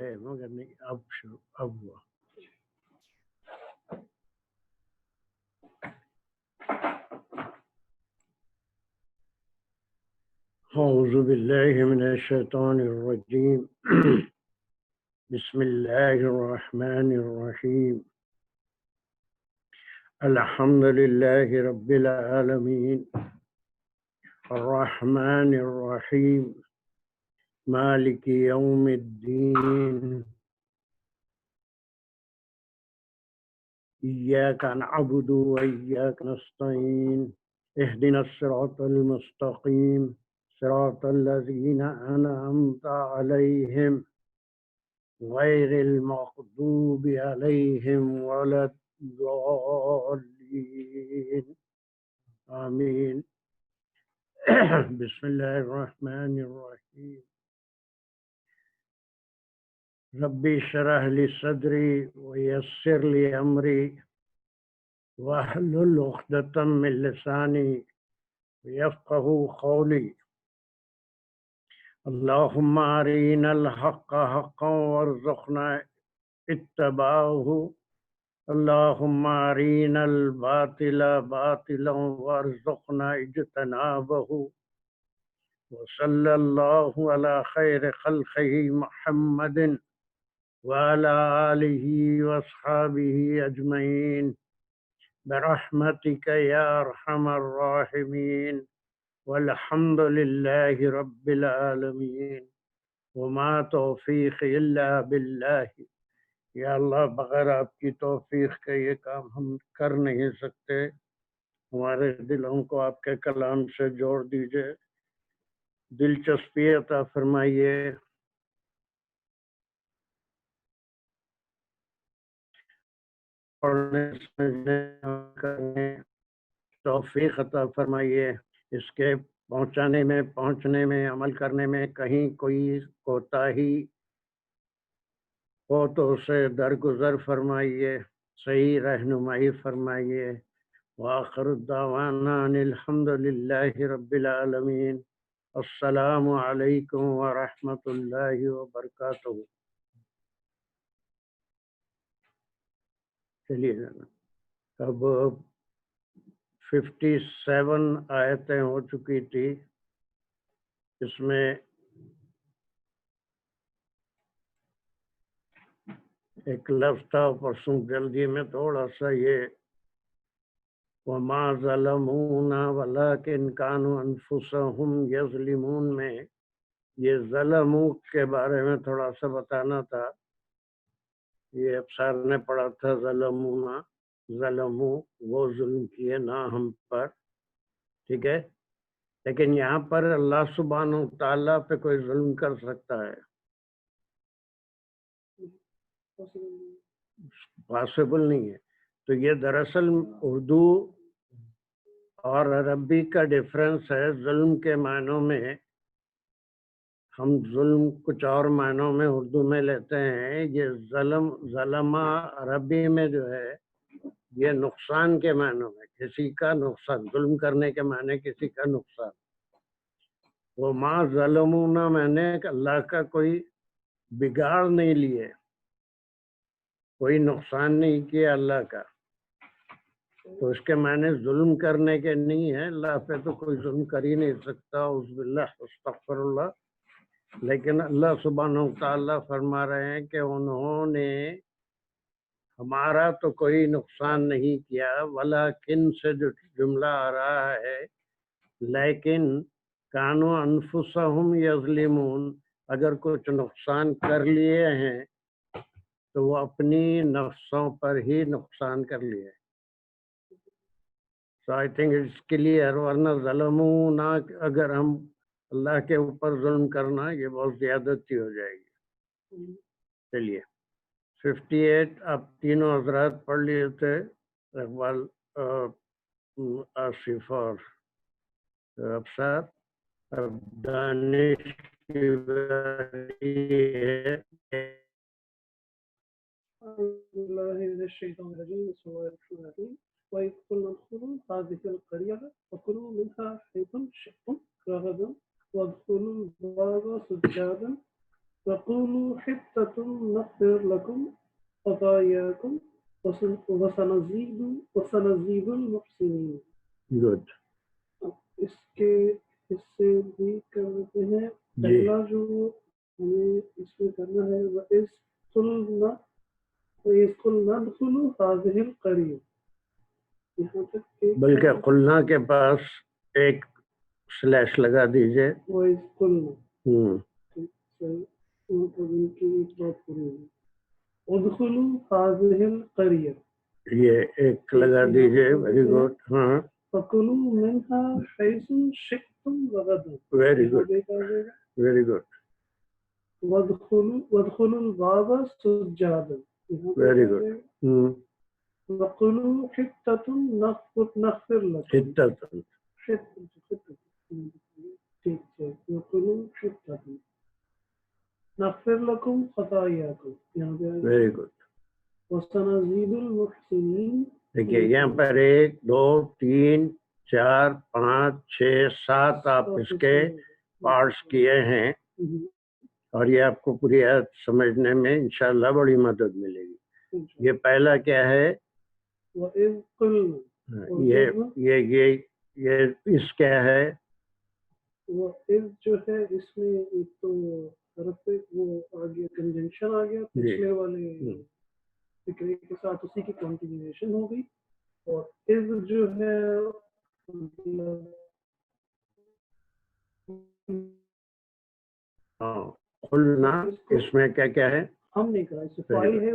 ہے مگر نہیں اب ہوا. اعوذ باللہ من الشیطان الرجیم بسم اللہ الرحمن الرحیم الحمد للہ رب العالمین الرحمن الرحیم مالک یوم الدین ایاک نعبد و ایاک نستعین اہدنا الصراط المستقیم صراط الذین انعمت علیہم غیر المغضوب علیہم ولا الضالین آمین. بسم اللہ الرحمن الرحیم ربی اشرح لی صدری ویسر لی امری واحلل عقدۃ من لسانی یفقہوا قولی. اللہم ارنا الحق حقا وارزقنا اتباعہ اللہم ارنا الباطل باطلا وارزقنا اجتنابہ وصلی اللہ علی خیر خلقہ محمد وعلی آلہ واصحابہ اجمعین برحمتک یا ارحم الراحمین والحمد للہ رب العالمین وما توفیق الا باللہ. یا اللہ بغیر آپ کی توفیق کے یہ کام ہم کر نہیں سکتے. ہمارے دلوں کو آپ کے کلام سے جوڑ دیجئے، دلچسپی عطا فرمائیے، پڑھنے سمجھنے کرنے توفیق عطا فرمائیے. اس کے پہنچنے میں عمل کرنے میں کہیں کوئی کوتاہی ہو تو اسے درگزر فرمائیے، صحیح رہنمائی فرمائیے. وآخر الدعوانا ان الحمد للہ رب العالمین. السلام علیکم ورحمۃ اللہ وبرکاتہ. چلیے اب 57 آیتیں ہو چکی تھی. اس میں ایک لفظ تھا پرسوں جلدی میں تھوڑا سا یہ وما ظلمونا ولکن کانوا انفسہم یظلمون میں یہ ظلمو کے بارے میں تھوڑا سا بتانا تھا. یہ ابصار نے پڑھا تھا ظلمونا، ظلمو وہ ظلم کیے نہ ہم پر، ٹھیک ہے. لیکن یہاں پر اللہ سبحانہ تعالیٰ پہ کوئی ظلم کر سکتا ہے؟ پاسبل نہیں ہے. تو یہ دراصل اردو اور عربی کا ڈفرنس ہے. ظلم کے معنوں میں ہم ظلم کچھ اور معنوں میں اردو میں لیتے ہیں. یہ ظلمہ عربی میں جو ہے یہ نقصان کے معنوں میں، کسی کا نقصان، ظلم کرنے کے معنی کسی کا نقصان. وہ ماں ظلمونا میں نے اللہ کا کوئی بگاڑ نہیں لیے، کوئی نقصان نہیں کیا اللہ کا، تو اس کے معنی ظلم کرنے کے نہیں ہے. اللہ پہ تو کوئی ظلم کر ہی نہیں سکتا، اعوذ باللہ استغفر اللہ. لیکن اللہ سبحانہ تعالیٰ فرما رہے ہیں کہ انہوں نے ہمارا تو کوئی نقصان نہیں کیا. ولیکن سے جو جملہ آ رہا ہے، لیکن کانوا انفسہم یظلمون، اگر کچھ نقصان کر لیے ہیں تو وہ اپنی نفسوں پر ہی نقصان کر لیے. So I think it's clear. ورنہ ظلمونا اگر ہم اللہ کے اوپر ظلم کرنا یہ بہت زیادتی ہو جائے گی. چلیے 58 آپ تینوں حضرات پڑھ لیے تھے، اقبال، آصف اور ابصار. اب دانش کی باری ہے. أعوذ بالله من الشيطان الرجيم. بسم الله الرحمن الرحيم. وإذ قلنا ادخلوا هذه القرية فكلوا منها حيث شئتم رغدا وادخلوا الباب سجدا وقولوا حطة نغفر لكم خطاياكم وسنزيد المحسنين. گڈ اس کے حصے بھی کرتے ہیں. جی پہلا جو ہمیں اس میں کرنا ہے وَإِذْ قُلْنَا ادْخُلُوا هَٰذِهِ الْقَرْيَةَ. یہاں تک بلکہ قلنا کے پاس ایک سلیش لگا دیجئے. وَإِذْ قُلْنَا ہوں کی ایک بات پوری ہوئی. ادخلوا هذه القرية. یہ ایک لگا دیجئے. Very good. ہاں فَكُلُوا مِنْهَا حَيْثُ شِئْتُمْ رَغَدًا. ویری گڈ ویری گڈ وَادْخُلُوا الْبَابَ سُجَّادًا. Very good. وَقُولُوا حِطَّةٌ نَغْفِرْ لَكُمْ. ٹھیک ہے. وَقُولُوا حِطَّةٌ نَغْفِرْ لَكُمْ خَطَايَاكُمْ. یہاں پہ ویری گڈ. وَسَنَزِيدُ الْمُحْسِنِينَ. دیکھیے یہاں پر 1 2 3 4 5 6 7 آپ اس کے پارٹس کیے ہیں اور یہ آپ کو پوری آیت سمجھنے میں انشاءاللہ بڑی مدد ملے گی. یہ پہلا کیا ہے؟ وَإِذْ قُلْنَا. یہ اس کیا ہے؟ وَإِذْ جو ہے اس میں ایک تو حرف وہ آگے کنجنکشن آ گیا پچھلے والے فکرے کے ساتھ اسی کی کنٹینیویشن ہو گئی. اور اذ جو ہے قلنا اس میں کیا کیا ہے؟ ہم نہیں کرا. اس فائل ہے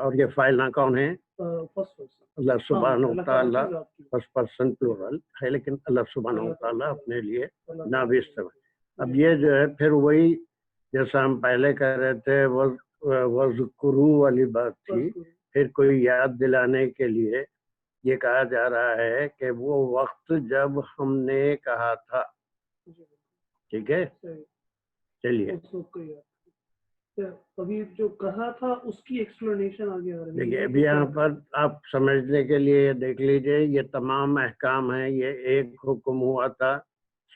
اور یہ فائل نہ کون ہے؟ فرسٹ پرسن اللہ سبحانہ وتعالی. فرسٹ پرسن پلورل ہے لیکن اللہ سبحانہ وتعالی اپنے لیے نہ بھی استعمال. اب یہ جو ہے پھر وہی جیسا ہم پہلے کہہ رہے تھے وذکروا والی بات تھی. پھر کوئی یاد دلانے کے لیے یہ کہا جا رہا ہے کہ وہ وقت جب ہم نے کہا تھا. ٹھیک ہے چلیے. ابھی جو کہا تھا اس کی ایکسپلینیشن آگے آ رہی ہے. دیکھیے ابھی یہاں پر آپ سمجھنے کے لیے دیکھ لیجئے یہ تمام احکام ہیں. یہ ایک حکم ہوا تھا,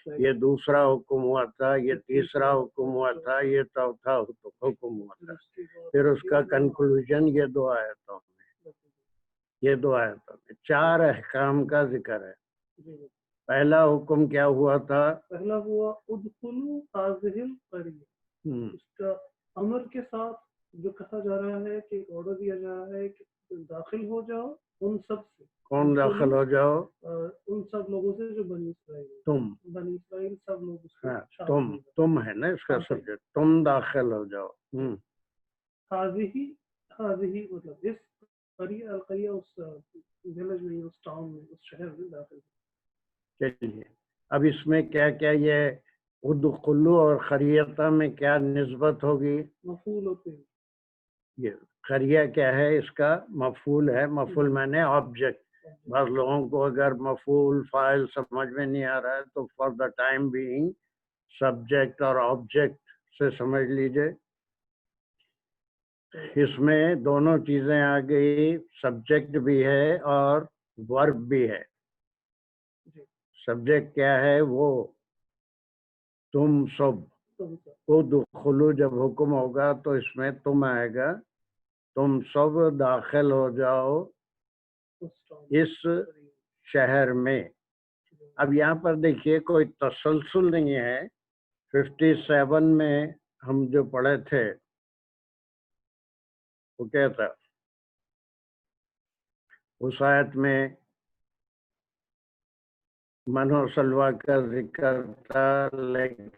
یہ دوسرا حکم ہوا تھا, یہ تیسرا حکم ہوا تھا, یہ چوتھا حکم ہوا تھا. پھر اس کا کنکلوژن یہ 2 آیتوں میں. یہ 2 آیتوں میں 4 احکام کا ذکر ہے. پہلا حکم کیا ہوا تھا؟ پہلا ہوا ادخلوا هذه القرية. اس کا امر کے ساتھ جو کہا جا رہا ہے کہ ایک آرڈر دیا جا رہا ہے کہ داخل ہو جاؤ ان سب سے. کون داخل ہو جاؤ؟ ان سب لوگوں سے جو بنی اسرائیل. بنی اسرائیل سب لوگ. تم ہے نا اس کا سبجیکٹ. تم داخل ہو جاؤ. هذه مطلب اس قریہ القریہ اس ویلیج میں اس ٹاؤن میں اس شہر میں داخل. چلیے اب اس میں کیا کیا یہ ادخلوا اور خریتہ میں کیا نسبت ہوگی؟ مفعول ہوتے ہیں. یہ خریہ کیا ہے؟ اس کا مفعول ہے. مفعول میں نے آبجیکٹ. بعض لوگوں کو اگر مفعول فاعل سمجھ میں نہیں آ رہا ہے تو for the time being subject اور آبجیکٹ سے سمجھ لیجئے. اس میں دونوں چیزیں آ گئی. سبجیکٹ بھی ہے اور ورب بھی ہے. سبجیکٹ کیا ہے؟ وہ تم سب. ادخلوا جب حکم ہوگا تو اس میں تم آئے گا. تم سب داخل ہو جاؤ اس شہر میں. اب یہاں پر دیکھیے کوئی تسلسل نہیں ہے. 57 میں ہم جو پڑھے تھے وہ کیا تھا؟ اس آیت میں من و سلوہ کا ذکر تھا لیکن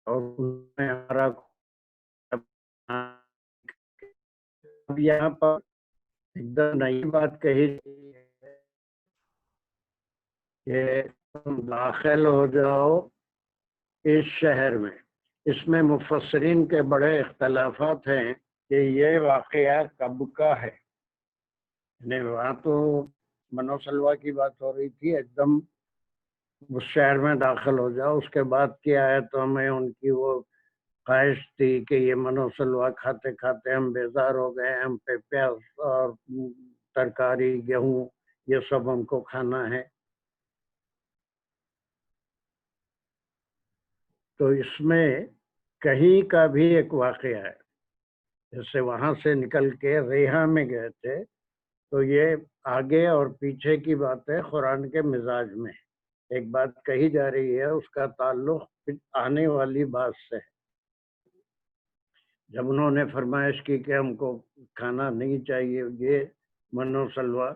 اور ہمارا اب یہاں پر ایک دم نئی بات کہی کہ تم داخل ہو جاؤ اس شہر میں. اس میں مفسرین کے بڑے اختلافات ہیں کہ یہ واقعہ کب کا ہے. وہاں تو منو سلوہ کی بات ہو رہی تھی. ایک دم اس شہر میں داخل ہو جاؤ. اس کے بعد کی آیتوں میں ان کی وہ خواہش تھی کہ یہ منو سلوہ کھاتے کھاتے ہم بیزار ہو گئے. ہم پہ پیاز اور ترکاری گیہوں یہ سب ہم کو کھانا ہے. تو اس میں کہیں کا بھی ایک واقعہ ہے، جیسے وہاں سے نکل کے ریحا میں گئے تھے، تو یہ آگے اور پیچھے کی بات ہے قرآن کے مزاج میں، ایک بات کہی جا رہی ہے اس کا تعلق آنے والی بات سے ہے۔ جب انہوں نے فرمائش کی کہ ہم کو کھانا نہیں چاہیے، یہ من و سلوہ،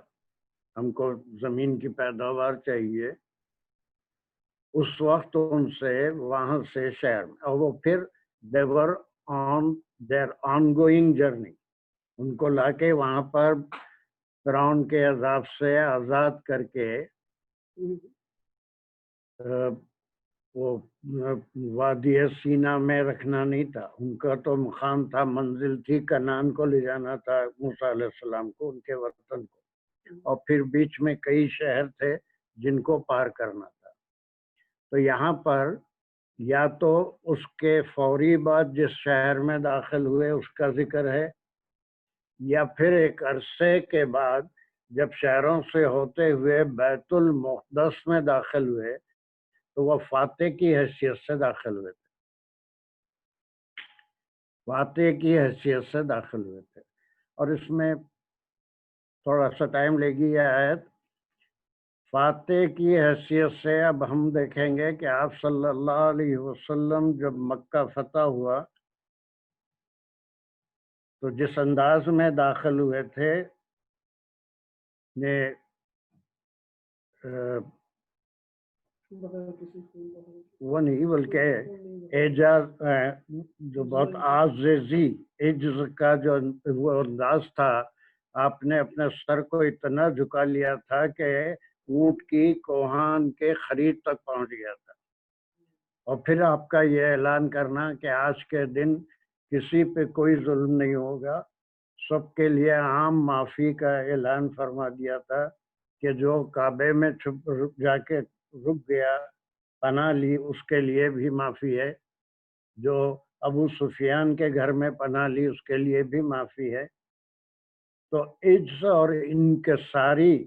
ہم کو زمین کی پیداوار چاہیے، اس وقت ان سے وہاں سے شہر میں، اور وہ پھر they were on their ongoing journey، ان کو لا کے وہاں پر فرعون کے عذاب سے آزاد کر کے وہ وادی سینا میں رکھنا نہیں تھا، ان کا تو مقام تھا، منزل تھی، کنعان کو لے جانا تھا موسیٰ علیہ السلام کو، ان کے وطن کو، اور پھر بیچ میں کئی شہر تھے جن کو پار کرنا تھا۔ تو یہاں پر یا تو اس کے فوری بعد جس شہر میں داخل ہوئے اس کا ذکر ہے، یا پھر ایک عرصے کے بعد جب شہروں سے ہوتے ہوئے بیت المقدس میں داخل ہوئے تو وہ فاتح کی حیثیت سے داخل ہوئے تھے، فاتح کی حیثیت سے داخل ہوئے تھے۔ اور اس میں تھوڑا سا ٹائم لے گی یہ آیت، فاتح کی حیثیت سے اب ہم دیکھیں گے کہ آپ صلی اللہ علیہ وسلم جب مکہ فتح ہوا تو جس انداز میں داخل ہوئے تھے وہ نہیں بلکہ اعجاز جو بہت عاجزی عجز کا جو وہ انداز تھا، آپ نے اپنے سر کو اتنا جھکا لیا تھا کہ اونٹ کی کوہان کے خرید تک پہنچ گیا تھا، اور پھر آپ کا یہ اعلان کرنا کہ آج کے دن کسی پہ کوئی ظلم نہیں ہوگا، سب کے لیے عام معافی کا اعلان فرما دیا تھا کہ جو کعبے میں چھپ جا کے رک گیا، پناہ لی، اس کے لیے بھی معافی ہے، جو ابو سفیان کے گھر میں پناہ لی اس کے لیے بھی معافی ہے۔ تو عجز اور انکساری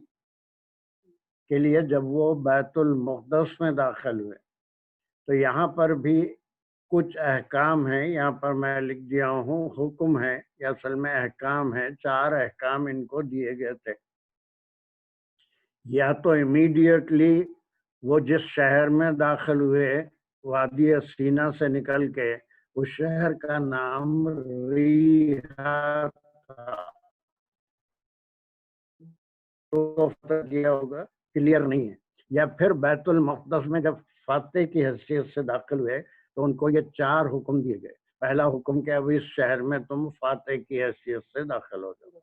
کے لیے جب وہ بیت المقدس میں داخل ہوئے تو یہاں پر بھی کچھ احکام ہیں، یہاں پر میں لکھ دیا ہوں حکم ہے، یا اصل میں احکام ہیں، 4 احکام ان کو دیے گئے تھے۔ یا تو امیڈیٹلی وہ جس شہر میں داخل ہوئے وادی سینا سے نکل کے، اس شہر کا نام ریحا تھا، کیا ہوگا کلیئر نہیں ہے، یا پھر بیت المقدس میں جب فاتح کی حیثیت سے داخل ہوئے تو ان کو یہ 4 حکم دیے گئے۔ پہلا حکم کیا، اب اس شہر میں تم فاتح کی حیثیت سے داخل ہو جاؤ۔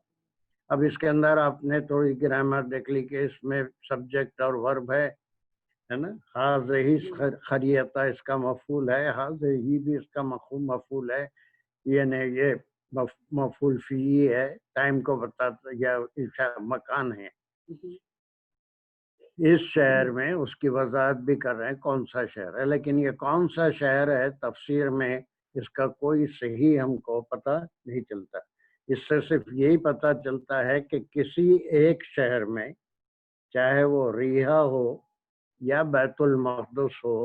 اب اس کے اندر آپ نے تھوڑی گرامر دیکھ لی کہ اس میں سبجیکٹ اور ورب ہے نا، حاضہی خریتا اس کا مفعول ہے، حاضہی بھی اس کا مفعول ہے، یعنی یہ مفعول فی ہے، ٹائم کو بتاتا یا مکان ہے۔ اس شہر میں اس کی وضاحت بھی کر رہے ہیں کون سا شہر ہے، لیکن یہ کون سا شہر ہے تفسیر میں اس کا کوئی صحیح ہم کو پتہ نہیں چلتا۔ اس سے صرف یہی پتہ چلتا ہے کہ کسی ایک شہر میں، چاہے وہ ریحا ہو یا بیت المقدس ہو،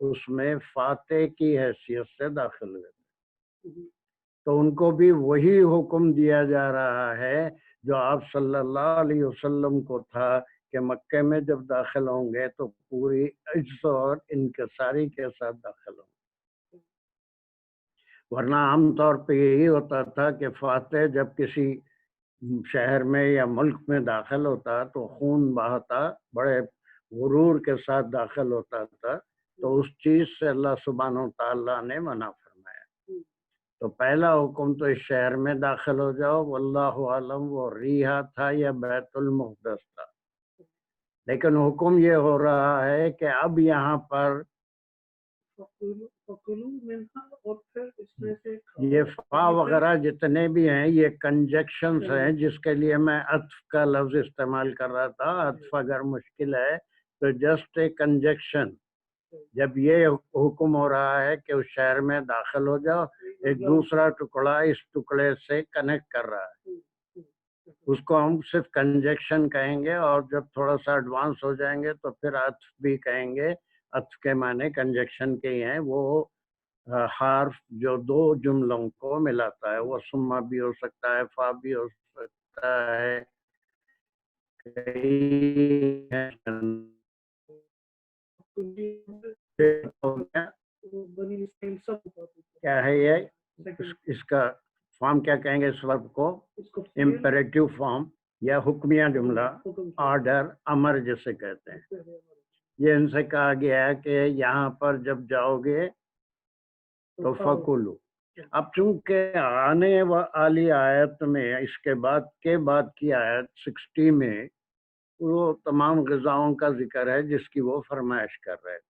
اس میں فاتح کی حیثیت سے داخل ہوئے تھے، تو ان کو بھی وہی حکم دیا جا رہا ہے جو آپ صلی اللہ علیہ وسلم کو تھا کہ مکے میں جب داخل ہوں گے تو پوری عجز اور انکساری کے ساتھ داخل ہوں گے، ورنہ عام طور پہ یہی ہوتا تھا کہ فاتح جب کسی شہر میں یا ملک میں داخل ہوتا تو خون بہاتا، بڑے غرور کے ساتھ داخل ہوتا تھا، تو اس چیز سے اللہ سبحانہ و تعالیٰ نے منع فرمایا۔ تو پہلا حکم تو اس شہر میں داخل ہو جاؤ، واللہ عالم وہ ریحا تھا یا بیت المقدس تھا، لیکن حکم یہ ہو رہا ہے کہ اب یہاں پر یہ فا وغیرہ جتنے بھی ہیں یہ کنجکشنز ہیں جس کے لیے میں عطف کا لفظ استعمال کر رہا تھا۔ عطف اگر مشکل ہے تو جسٹ اے کنجکشن، جب یہ حکم ہو رہا ہے کہ اس شہر میں داخل ہو جاؤ، ایک دوسرا ٹکڑا اس ٹکڑے سے کنیکٹ کر رہا ہے، اس کو ہم صرف کنجکشن کہیں گے، اور جب تھوڑا سا ایڈوانس ہو جائیں گے تو پھر عطف بھی کہیں گے۔ عطف کے معنی کنجکشن کے ہی ہیں، وہ حرف جو دو جملوں کو ملاتا ہے، وہ سما بھی ہو سکتا ہے، فا بھی ہو سکتا ہے، کئی ہیں۔ کیا ہے یہ، اس کا فارم کیا کہیں گے اس ورب کو؟ امپیریٹیو فارم یا حکمیہ جملہ، آرڈر، امر جسے کہتے ہیں۔ یہ ان سے کہا گیا ہے کہ یہاں پر جب جاؤ گے تو فکلو۔ اب چونکہ آنے والی آیت میں اس کے بعد کی آیت 60 میں وہ تمام غذاؤں کا ذکر ہے جس کی وہ فرمائش کر رہے تھے،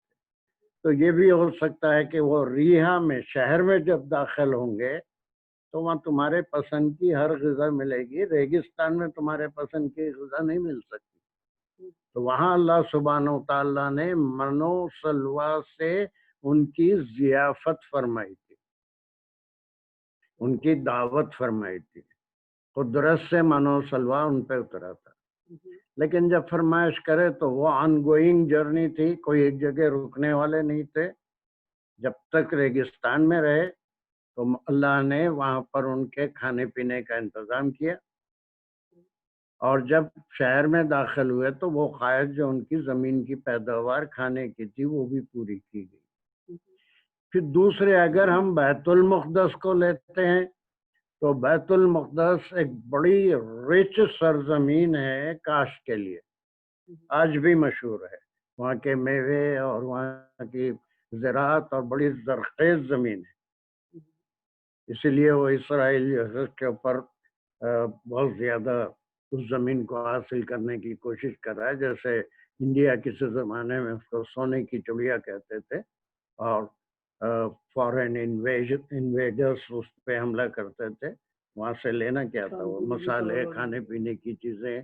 تو یہ بھی ہو سکتا ہے کہ وہ ریحا میں، شہر میں جب داخل ہوں گے تو وہاں تمہارے پسند کی ہر غذا ملے گی، ریگستان میں تمہارے پسند کی غذا نہیں مل سکتی۔ تو وہاں اللہ سبحانہ و تعالیٰ نے من و سلویٰ سے ان کی ضیافت فرمائی تھی، ان کی دعوت فرمائی تھی، قدرت سے من و سلویٰ ان پہ اترا تھا۔ لیکن جب فرمائش کرے تو وہ آن گوئنگ جرنی تھی، کوئی ایک جگہ رکنے والے نہیں تھے۔ جب تک ریگستان میں رہے تو اللہ نے وہاں پر ان کے کھانے پینے کا انتظام کیا، اور جب شہر میں داخل ہوئے تو وہ خواہش جو ان کی زمین کی پیداوار کھانے کی تھی وہ بھی پوری کی گئی۔ پھر دوسرے اگر ہم بیت المقدس کو لیتے ہیں تو بیت المقدس ایک بڑی رچ سرزمین ہے کاشت کے لیے، آج بھی مشہور ہے، وہاں کے میوے اور وہاں کی زراعت اور بڑی زرخیز زمین ہے۔ اسی لیے وہ اسرائیل کے اوپر بہت زیادہ اس زمین کو حاصل کرنے کی کوشش کر رہا ہے، جیسے انڈیا کسی زمانے میں اس کو سونے کی چڑیا کہتے تھے، اور فارن انویڈرز اس پہ حملہ کرتے تھے، وہاں سے لینا کیا تھا، وہ مسالے، کھانے پینے کی چیزیں،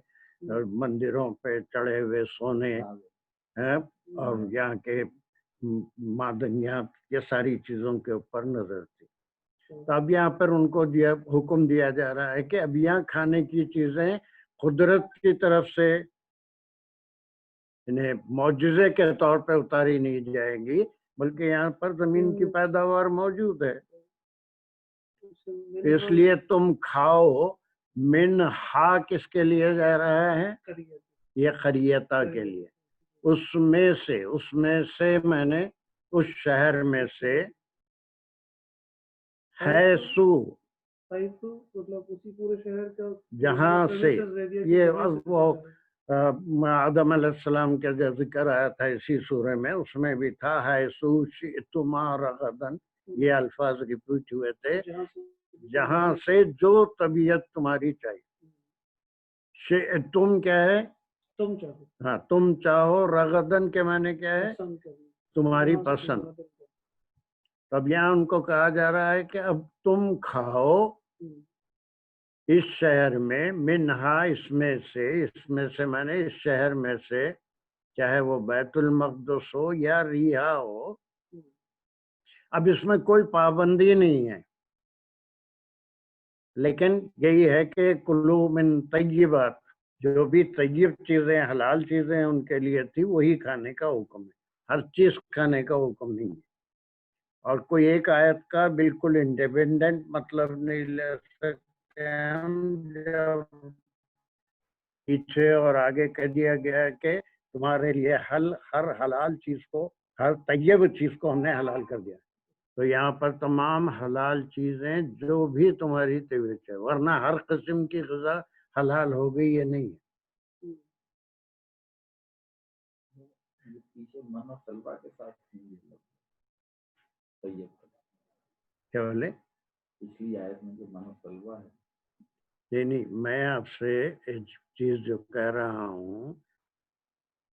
مندروں پہ چڑھے ہوئے سونے اور یہاں کے معدنیات، یہ ساری چیزوں کے اوپر نظر تھی۔ تو اب یہاں پر ان کو حکم دیا جا رہا ہے کہ اب یہاں کھانے کی چیزیں قدرت کی طرف سے انہیں معجزے کے طور پہ اتاری نہیں جائیں گی، بلکہ یہاں پر زمین کی پیداوار موجود ہے، اس لیے تم کھاؤ۔ من ہا کس کے لیے جا رہا ہے؟ یہ خریتا کے لیے۔ اس میں سے میں نے اس شہر میں سے ہے سو، مطلب اسی پورے شہر کا، جہاں سے یہ وہ آدم علیہ السلام کا جو ذکر آیا تھا اسی سورہ میں، اس میں بھی تھا ہے سو شئتما رغدن، یہ الفاظ ریپیٹ ہوئے تھے، جہاں سے جو طبیعت تمہاری چاہیے۔ تم کیا ہے؟ تم چاہو، ہاں تم چاہو، رغدن کے معنی کیا ہے؟ تمہاری پسند۔ تب یہاں ان کو کہا جا رہا ہے کہ اب تم کھاؤ اس شہر میں، منہا اس میں سے میں نے اس شہر میں سے، چاہے وہ بیت المقدس ہو یا ریحا ہو۔ اب اس میں کوئی پابندی نہیں ہے، لیکن یہی ہے کہ کلو من طیبات، جو بھی طیب چیزیں، حلال چیزیں ان کے لیے تھی وہی کھانے کا حکم ہے، ہر چیز کھانے کا حکم نہیں ہے۔ اور کوئی ایک آیت کا بالکل انڈیپینڈنٹ مطلب نہیں لے سکتے ہم، جب پیچھے اور آگے کہہ دیا گیا کہ تمہارے لیے ہر حلال چیز کو، ہر طیب چیز کو ہم نے حلال کر دیا، تو یہاں پر تمام حلال چیزیں جو بھی تمہاری طبیعت ہے، ورنہ ہر قسم کی غذا حلال ہو گئی یہ نہیں ہے۔ کیا بولے؟ پچھلی آیت میں جو من و سلویٰ ہے، نہیں، میں آپ سے ایک چیز جو کہہ رہا ہوں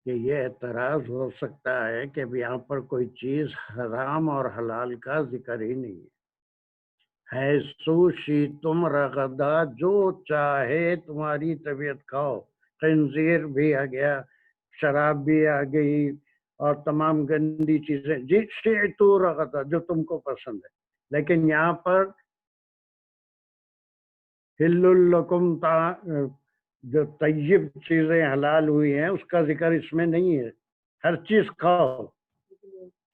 کہ یہ اعتراض ہو سکتا ہے کہ یہاں پر کوئی چیز حرام اور حلال کا ذکر ہی نہیں ہے۔ سو شی تم رغدا، جو چاہے تمہاری طبیعت کھاؤ، خنزیر بھی آ گیا، شراب بھی آ گئی، اور تمام گندی چیزیں، جس سے تو رغدا جو تم کو پسند ہے۔ لیکن یہاں پر حل لکم، جو طیب چیزیں حلال ہوئی ہیں اس کا ذکر اس میں نہیں ہے، ہر چیز کھاؤ۔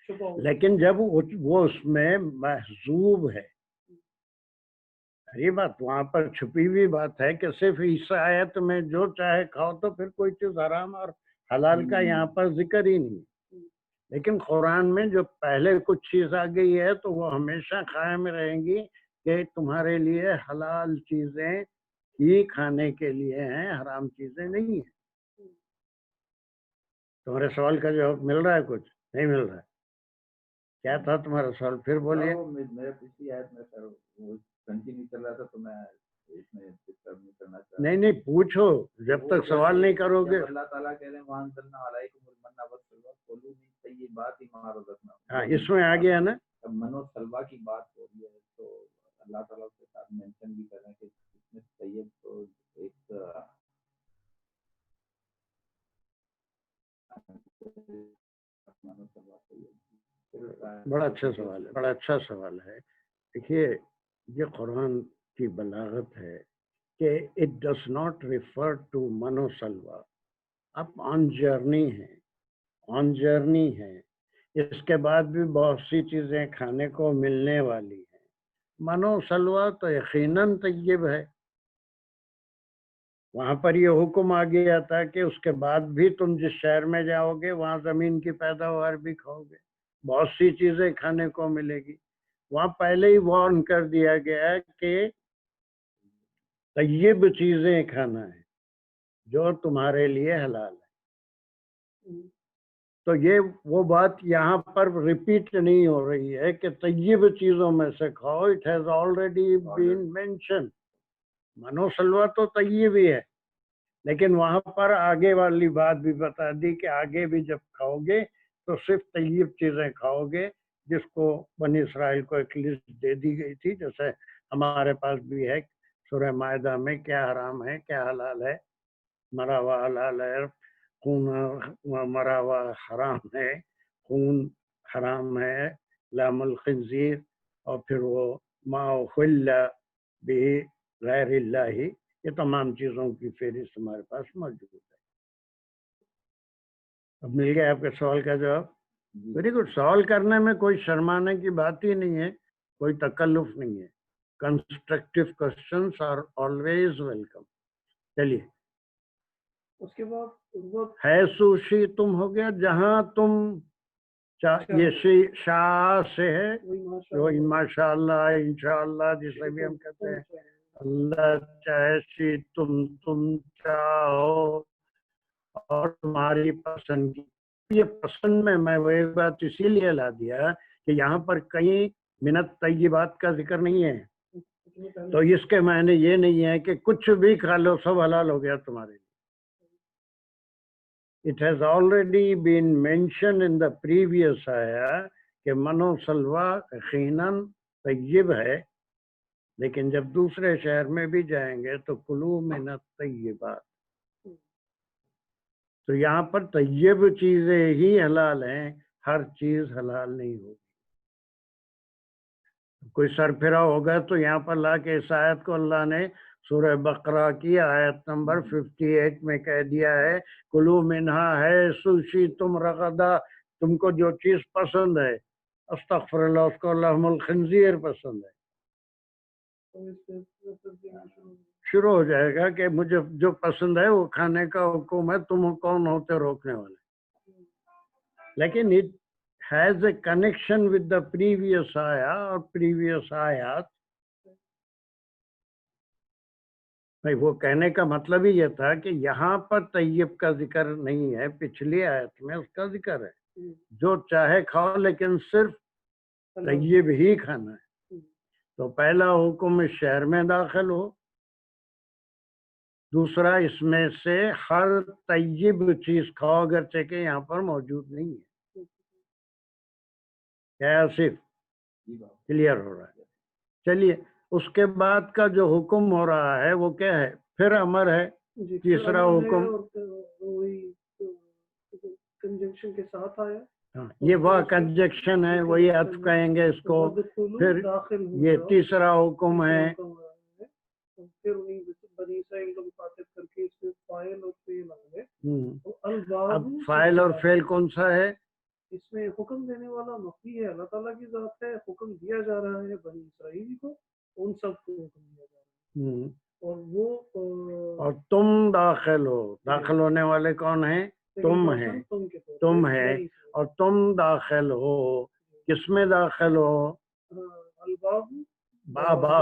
شبہ ہو لیکن جب وہ اس میں محذوب ہے، یہ بات وہاں پر چھپی ہوئی بات ہے کہ صرف اس آیت میں جو چاہے کھاؤ، تو پھر کوئی چیز حرام اور حلال کا یہاں پر ذکر ہی نہیں. لیکن قرآن میں جو پہلے کچھ چیز آ گئی ہے تو وہ ہمیشہ قائم رہیں گی کہ تمہارے لیے حلال چیزیں ہی کھانے کے لیے ہیں، حرام چیزیں نہیں ہیں. تمہارے سوال کا جواب مل رہا ہے؟ کچھ نہیں مل رہا ہے؟ کیا تھا تمہارا سوال؟ پھر بولیے. میرا پچھلی آیت میں سر وہ کنٹینیو کر رہا تھا تو میں اس میں ڈسٹرب نہیں کرنا چاہتا. نہیں پوچھو، جب تک سوال نہیں کرو گے. اللہ تعالیٰ کہہ رہے ہیں وَأَنزَلْنَا عَلَيْكُمُ الْمَنَّ وَالسَّلْوَىٰ كُلُوا مِن طَيِّبَاتِ مَا رَزَقْنَاكُمْ. ہاں اس میں آ گیا نا. اب من و سلوا کی بات ہو رہی ہے تو اللہ تعالیٰ کے ساتھ مینشن بھی کر رہے ہیں کہ اس میں طیب تو ایک بڑا اچھا سوال ہے، بڑا اچھا سوال ہے. دیکھیے یہ قرآن کی بلاغت ہے کہ it does not refer to Manu سلوا. آپ آن جرنی ہیں، آن جرنی ہیں، اس کے بعد بھی بہت سی چیزیں کھانے کو ملنے والی ہیں. منو سلوا تو یقیناً طیب ہے. وہاں پر یہ حکم آ گیا تھا کہ اس کے بعد بھی تم جس شہر میں جاؤ گے وہاں زمین کی پیداوار بھی کھاؤ گے، بہت سی چیزیں کھانے کو ملے گی. وہاں پہلے ہی وارن کر دیا گیا کہ طیب چیزیں کھانا ہے جو تمہارے لیے حلال ہے. تو یہ وہ بات یہاں پر ریپیٹ نہیں ہو رہی ہے کہ طیب چیزوں میں سے کھاؤ. It has already been mention. منو سلوا تو طیب ہی ہے، لیکن وہاں پر آگے والی بات بھی بتا دی کہ آگے بھی جب کھاؤ گے تو صرف طیب چیزیں کھاؤ گے، جس کو بنی اسرائیل کو ایک لسٹ دے دی گئی تھی، جیسے ہمارے پاس بھی ہے سورہ مائدہ میں کیا حرام ہے کیا حلال ہے. مرا ہوا حلال ہے، خون مرا ہوا حرام ہے، خون حرام ہے، لحم الخنزیر، اور پھر وہ ما احل بہ غیر اللہ، یہ تمام چیزوں کی فہرست ہمارے پاس موجود ہے. اب مل گیا آپ کے سوال کا جواب. Very good. سوال کرنے میں کوئی شرمانے کی بات ہی نہیں ہے، کوئی تکلف نہیں ہے. Constructive questions are always welcome. چلیے. اس کے بعد ہے سوشی تم ہو گیا جہاں تم یہ شاہ سے ہے، وہی ماشاء اللہ انشاء اللہ جسے بھی ہم کہتے ہیں. اللہ چاہے سی تم چاہو اور تمہاری پسند کی. یہ پسند میں وہ ایک بات اسی لیے لا دیا کہ یہاں پر کہیں منت طیبات کا ذکر نہیں ہے، تو اس کے معنی یہ نہیں ہے کہ کچھ بھی کھا لو سب حلال ہو گیا تمہارے لیے. It has already been mentioned in the previous ayah کہ منو سلوا یقیناً طیب ہے، لیکن جب دوسرے شہر میں بھی جائیں گے تو کلو من الطیبات. تو یہاں پر طیب چیزیں ہی حلال ہیں، ہر چیز حلال نہیں ہوگی. کوئی سر پھرا ہوگا تو یہاں پر لا کے اس آیت کو اللہ نے سورہ بقرہ کی آیت نمبر 58 میں کہہ دیا ہے کلو منہا ہے سوشی تم رغدا. تم کو جو چیز پسند ہے، استغفر اللہ، اس کو لحم الخنزیر پسند ہے، شروع ہو جائے گا کہ مجھے جو پسند ہے وہ کھانے کا حکم ہے، تم کون ہوتے روکنے والے. لیکن it has a connection with the previous ayah اور previous آیات. بھائی وہ کہنے کا مطلب ہی یہ تھا کہ یہاں پر طیب کا ذکر نہیں ہے، پچھلی آیت میں اس کا ذکر ہے. جو چاہے کھاؤ لیکن صرف طیب ہی کھانا ہے. تو پہلا حکم اس شہر میں داخل ہو، دوسرا اس میں سے ہر طیب چیز کھاؤ اگرچہ کہ یہاں پر موجود نہیں ہے. کیا صرف کلیئر ہو رہا ہے؟ چلیے اس کے بعد کا جو حکم ہو رہا ہے وہ کیا ہے؟ پھر امر ہے. تیسرا حکم کنجنکشن کے ساتھ آیا. ہاں یہ وہ کنجکشن ہے، وہی عطف کہیں گے اس کو. پھر یہ تیسرا حکم ہے. پھر بنی اسرائیل کو مخاطب کر کے اس میں فاعل اور فعل آ گئے. اب فاعل اور فعل کون سا ہے؟ اس میں حکم دینے والا مخفی ہے، اللہ تعالیٰ کی ذات ہے، حکم دیا جا رہا ہے بنی اسرائیل کو، ان سب کو حکم دیا جا رہا ہے، اور وہ اور تم داخل ہو، داخل ہونے والے کون ہیں؟ تم ہیں، تم کے طور تم پہ ہیں، اور تم داخل ہو، کس میں داخل ہو؟ الباب بابا،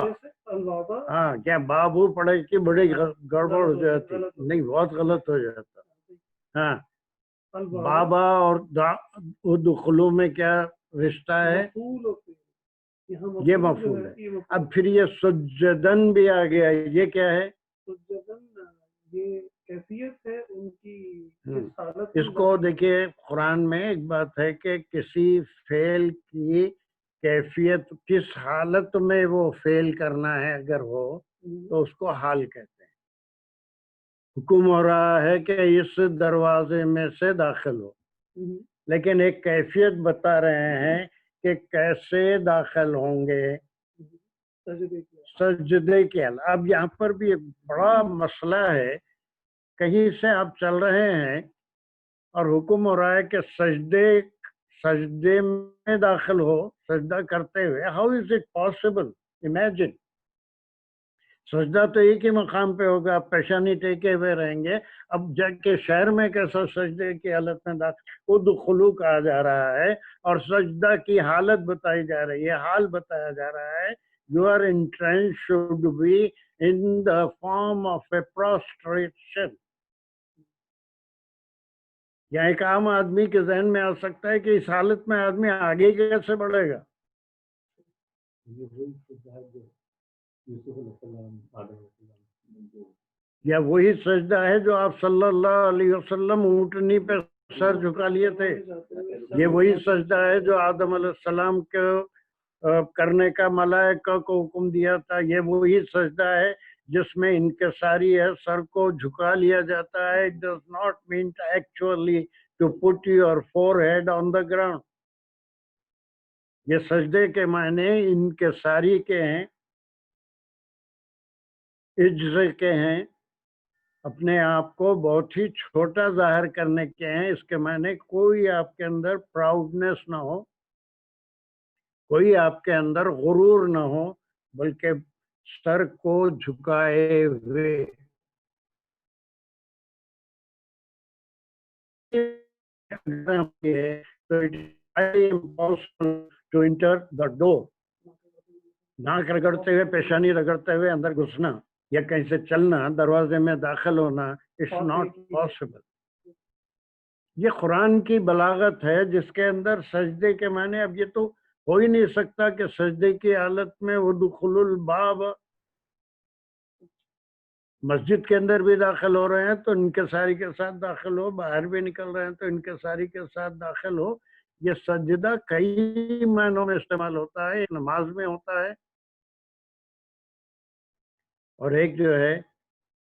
البابا، ہاں کیا بابو پڑھے کہ بڑی گڑبڑ ہو جاتی؟ غلط ہو نہیں، بہت غلط ہو جاتا. ہاں، البابا بابا اور ادخلو میں کیا رشتہ ہے؟ مفعول ہوتے ہیں، یہاں یہ مفعول جو مفعول ہے. یہ مفعول اب پھر یہ سجدن بھی آ گیا، یہ کیا ہے؟ سجدن، یہ کیفیت ہے ان کی ہم، اس حالت اس میں کو داخل دیکھیے قرآن میں ایک بات ہے کہ کسی فعل کی کیفیت کس حالت میں وہ فعل کرنا ہے اگر ہو ہونا۔ تو اس کو حال کہتے ہیں. حکم ہو رہا ہے کہ اس دروازے میں سے داخل ہو، لیکن ایک کیفیت بتا رہے ہیں کہ کیسے داخل ہوں گے سجدے کیا سجدے کے حال. اب یہاں پر بھی ایک بڑا مسئلہ ہے، کہیں سے آپ چل رہے ہیں اور حکم ہو رہا ہے کہ سجدے میں داخل ہو، سجدہ کرتے ہوئے. How is it possible? Imagine, سجدہ تو ایک ہی مقام پہ ہوگا، آپ پیشانی ٹیکے ہوئے رہیں گے. اب جا کے شہر میں کیسا سجدے کی حالت میں داخل؟ ادخلو کہا جا رہا ہے اور سجدہ کی حالت بتائی جا رہی ہے، حال بتایا جا رہا ہے. Your entrance should be in the form of a prostration. یا ایک عام آدمی کے ذہن میں آ سکتا ہے کہ اس حالت میں آدمی آگے کیسے بڑھے گا؟ یا وہی سجدہ ہے جو آپ صلی اللہ علیہ وسلم اونٹنی پہ سر جھکا لیے تھے؟ یہ وہی سجدہ ہے جو آدم علیہ السلام کو کرنے کا ملائکہ کو حکم دیا تھا؟ یہ وہی سجدہ ہے جس میں انکساری ہے، سر کو جھکا لیا جاتا ہے. It does not mean actually to put your forehead on the ground. یہ سجدے کے معنی انکساری کے ہیں، عجز کے ہیں، اپنے آپ کو بہت ہی چھوٹا ظاہر کرنے کے ہیں. اس کے معنی کوئی آپ کے اندر پراؤڈنس نہ ہو، کوئی آپ کے اندر غرور نہ ہو، بلکہ سر کو جھکائے ہوئے. ٹو انٹر دا ڈور، ناک رگڑتے ہوئے، پیشانی رگڑتے ہوئے اندر گھسنا یا کہیں سے چلنا، دروازے میں داخل ہونا، اٹس ناٹ پاسبل. یہ قرآن کی بلاغت ہے جس کے اندر سجدے کے معنی، اب یہ تو ہو ہی نہیں سکتا کہ سجدے کی حالت میں ادخلوا الباب، مسجد کے اندر بھی داخل ہو رہے ہیں تو انکساری کے ساتھ داخل ہو، باہر بھی نکل رہے ہیں تو انکساری کے ساتھ داخل ہو. یہ سجدہ کئی معنوں میں استعمال ہوتا ہے، نماز میں ہوتا ہے، اور ایک جو ہے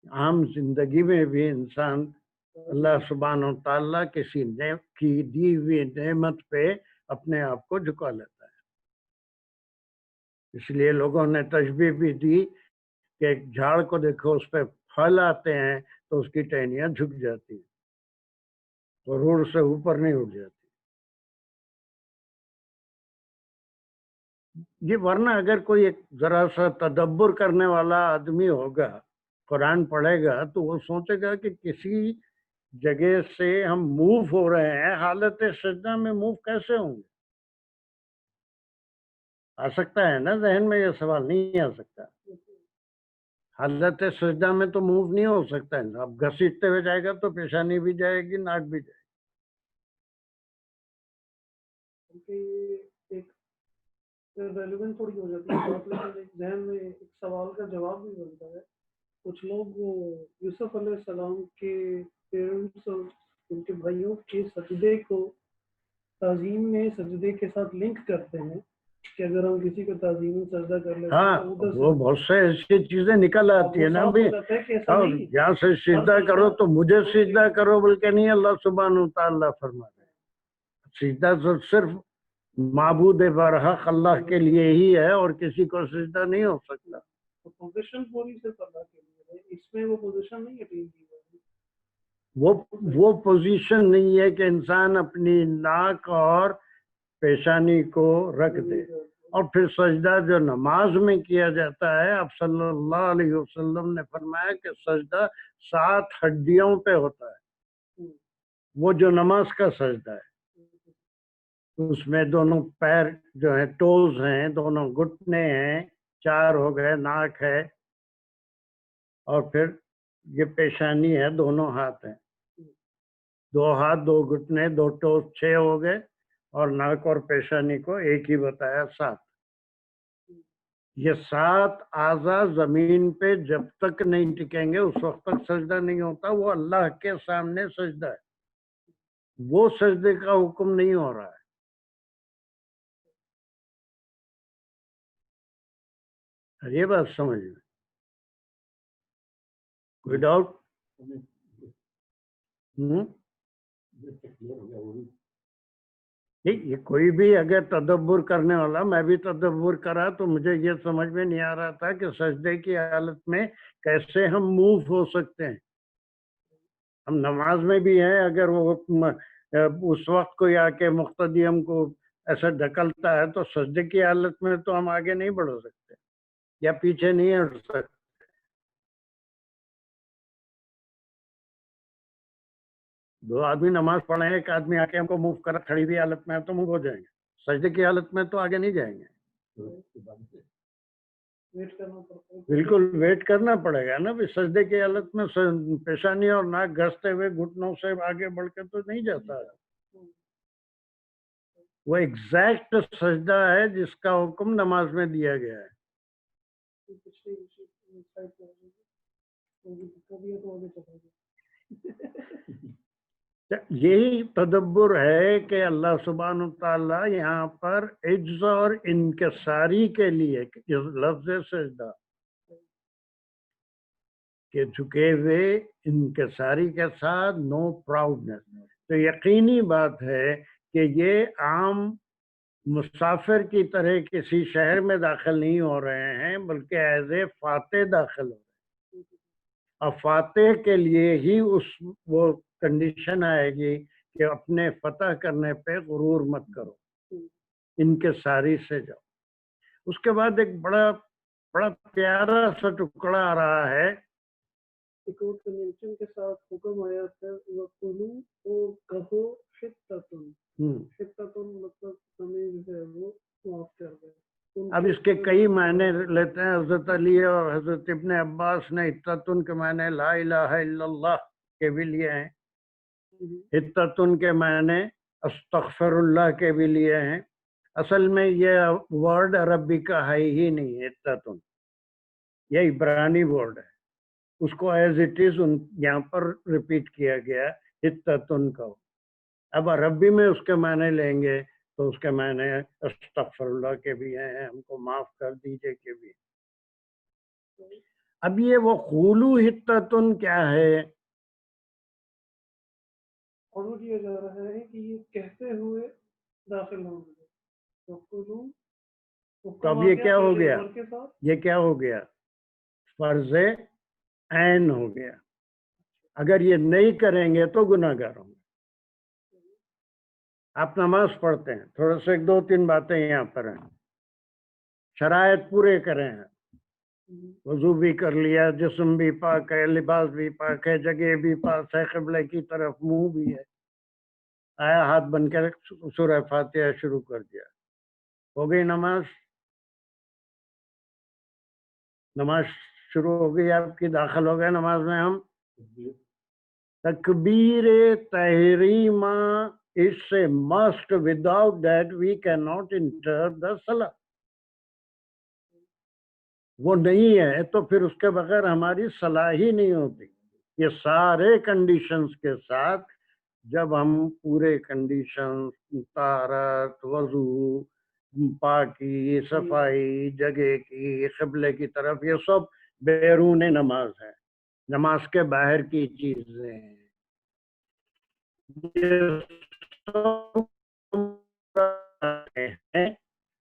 عام زندگی میں بھی انسان اللہ سبحانہ و تعالیٰ کسی کی دی ہوئی نعمت پہ اپنے آپ کو جھکا لیتا ہے. اس لیے لوگوں نے تشبیہ بھی دی کہ ایک جھاڑ کو دیکھو، اس پہ پھل آتے ہیں تو اس کی ٹہنیاں جھک جاتی ہیں، تو روڑ سے اوپر نہیں اٹھ جاتی. یہ ورنہ اگر کوئی ایک ذرا سا تدبر کرنے والا آدمی ہوگا، قرآن پڑھے گا تو وہ سوچے گا کہ کسی جگہ سے ہم موو ہو رہے ہیں، حالت سجدہ میں موو کیسے ہوں گے؟ آ سکتا ہے نا ذہن میں؟ یہ سوال نہیں آ سکتا. حالت سجدہ میں تو موو نہیں ہو سکتا ہے. اب گھسیٹتے ہوئے جائے گا تو پیشانی بھی جائے گی، ناک بھی جائے یہ ایک ریلیونٹ تھوڑی ہو جاتی ہے بات، لیکن ایک ذہن میں ایک سوال کا جواب بھی بنتا ہے. کچھ لوگ یوسف علیہ السلام کے پیرنٹس اور ان کے بھائیوں کے سجدے کو تعظیم میں سجدے کے ساتھ لنک کرتے ہیں کہ اگر ہم کسی کو تعظیم میں سجدہ کر لیتے ہاں، تو ادھر وہ بہت سے ایسی چیزیں نکل آتی ہیں نا بھی. اور یہاں سے سجدہ کرو تو مجھے سجدہ کرو بلکہ نہیں، اللہ سبحانہ تعالیٰ فرما رہے ہیں سجدہ تو صرف معبود برحق اللہ کے لیے ہی ہے اور کسی کو سجدہ نہیں ہو سکتا. پوزیشن پوری صرف اللہ کے لیے ہے، اس میں وہ پوزیشن نہیں اٹین کی جائے. وہ پوزیشن نہیں ہے کہ انسان اپنی ناک اور پیشانی کو رکھ دے. اور پھر سجدہ جو نماز میں کیا جاتا ہے، اب صلی اللہ علیہ وسلم نے فرمایا کہ سجدہ 7 ہڈیوں پہ ہوتا ہے. وہ جو نماز کا سجدہ ہے اس میں دونوں پیر جو ہیں، ٹوز ہیں، دونوں گھٹنے ہیں، 4 ہو گئے، ناک ہے، اور پھر یہ پیشانی ہے، دونوں ہاتھ ہیں. 2 ہاتھ، 2 گھٹنے، 2 ٹوز، 6 ہو گئے، اور ناک اور پیشانی کو ایک ہی بتایا 7. یہ 7 اعضاء زمین پہ جب تک نہیں ٹکیں گے اس وقت تک سجدہ نہیں ہوتا. وہ اللہ کے سامنے سجدہ ہے، وہ سجدے کا حکم نہیں ہو رہا ہے. یہ بات سمجھ میں کوئی ڈاؤٹ؟ نہیں، یہ کوئی بھی اگر تدبر کرنے والا، میں بھی تدبر کرا تو مجھے یہ سمجھ میں نہیں آ رہا تھا کہ سجدے کی حالت میں کیسے ہم موو ہو سکتے ہیں. ہم نماز میں بھی ہیں، اگر وہ اس وقت کوئی آ کے مقتدی ہم کو ایسا ڈھکلتا ہے تو سجدے کی حالت میں تو ہم آگے نہیں بڑھ سکتے یا پیچھے نہیں ہٹ سکتے. دو آدمی نماز پڑھے ہیں، ایک آدمی آ کے ہم کو موو کرا کھڑی ہوئی حالت میں ہے تو موو ہو جائیں گے. سجدے کی حالت میں تو آگے نہیں جائیں گے. بالکل ویٹ کرنا پڑے گا نا. سجدے کی حالت میں پیشانی اور ناک گھستے ہوئے گھٹنوں سے آگے بڑھ کے تو نہیں جاتا ہے. وہ ایگزیکٹ سجدہ ہے جس کا حکم نماز میں دیا گیا ہے. یہی تدبر ہے کہ اللہ سبحانہ تعالیٰ یہاں پر عجز اور انکساری کے لیے لفظ سجدہ کہ جھکے ہوئے انکساری کے ساتھ نو پراؤڈنس. تو یقینی بات ہے کہ یہ عام مسافر کی طرح کسی شہر میں داخل نہیں ہو رہے ہیں بلکہ ایز اے فاتح داخل ہو رہے ہیں. اور فاتح کے لیے ہی وہ کنڈیشن آئے گی کہ اپنے فتح کرنے پہ غرور مت کرو، انکساری سے جاؤ. اس کے بعد ایک بڑا پیارا سا ٹکڑا آ رہا ہے. ایک اور کنوینشن کے ساتھ حکم آیا تھا وَقُلُوا اور کہو حِطَّةٌ. حِطَّةٌ مطلب تمیز ہے، وہ معاف کر دے. اب اس کے کئی معنی لیتے ہیں. حضرت علی اور حضرت ابن عباس نے حِطَّةٌ کے معنی لا الہ الا اللہ کے بھی لیے ہیں، حِطَّةٌ کے معنی استغفر اللہ کے بھی لیے ہیں. اصل میں یہ ورڈ عربی کا ہے ہی نہیں. حِطَّةٌ یہ عبرانی ورڈ ہے، اس کو ایز اٹ از یہاں پر ریپیٹ کیا گیا حِطَّةٌ کا. اب عربی میں اس کے معنی لیں گے تو اس کے معنی استغفر اللہ کے بھی ہیں، ہم کو معاف کر دیجئے کے بھی. اب یہ وہ قولوا حِطَّةٌ کیا ہے؟ قول دیا جا رہا ہے کہ یہ کہتے ہوئے داخل ہوں گے. تو اب یہ کیا ہو گیا؟ یہ کیا ہو گیا؟ فرض عین ہو گیا. اگر یہ نہیں کریں گے تو گناہ گار ہوں گے. آپ نماز پڑھتے ہیں، تھوڑا سا 2-3 باتیں یہاں پر ہیں. شرائط پورے کریں ہیں، وضو بھی کر لیا، جسم بھی پاک ہے، لباس بھی پاک ہے، جگہ بھی پاک ہے، قبلے کی طرف منہ بھی ہے. آیا ہاتھ بن کر سورہ فاتحہ شروع کر دیا، ہو گئی نماز. نماز شروع ہو گئی آپ کی، داخل ہو گئے نماز میں. ہم تکبیر تحریمہ is a must. Without that we cannot enter the salah. وہ نہیں ہے تو پھر اس کے بغیر ہماری صلاح ہی نہیں ہوتی. یہ سارے کنڈیشنز کے ساتھ جب ہم پورے کنڈیشنز، طہارت، وضو، پاکی، صفائی، جگہ کی، قبلے کی طرف، یہ سب بیرون نماز ہے، نماز کے باہر کی چیزیں ہیں. یہ سب ہیں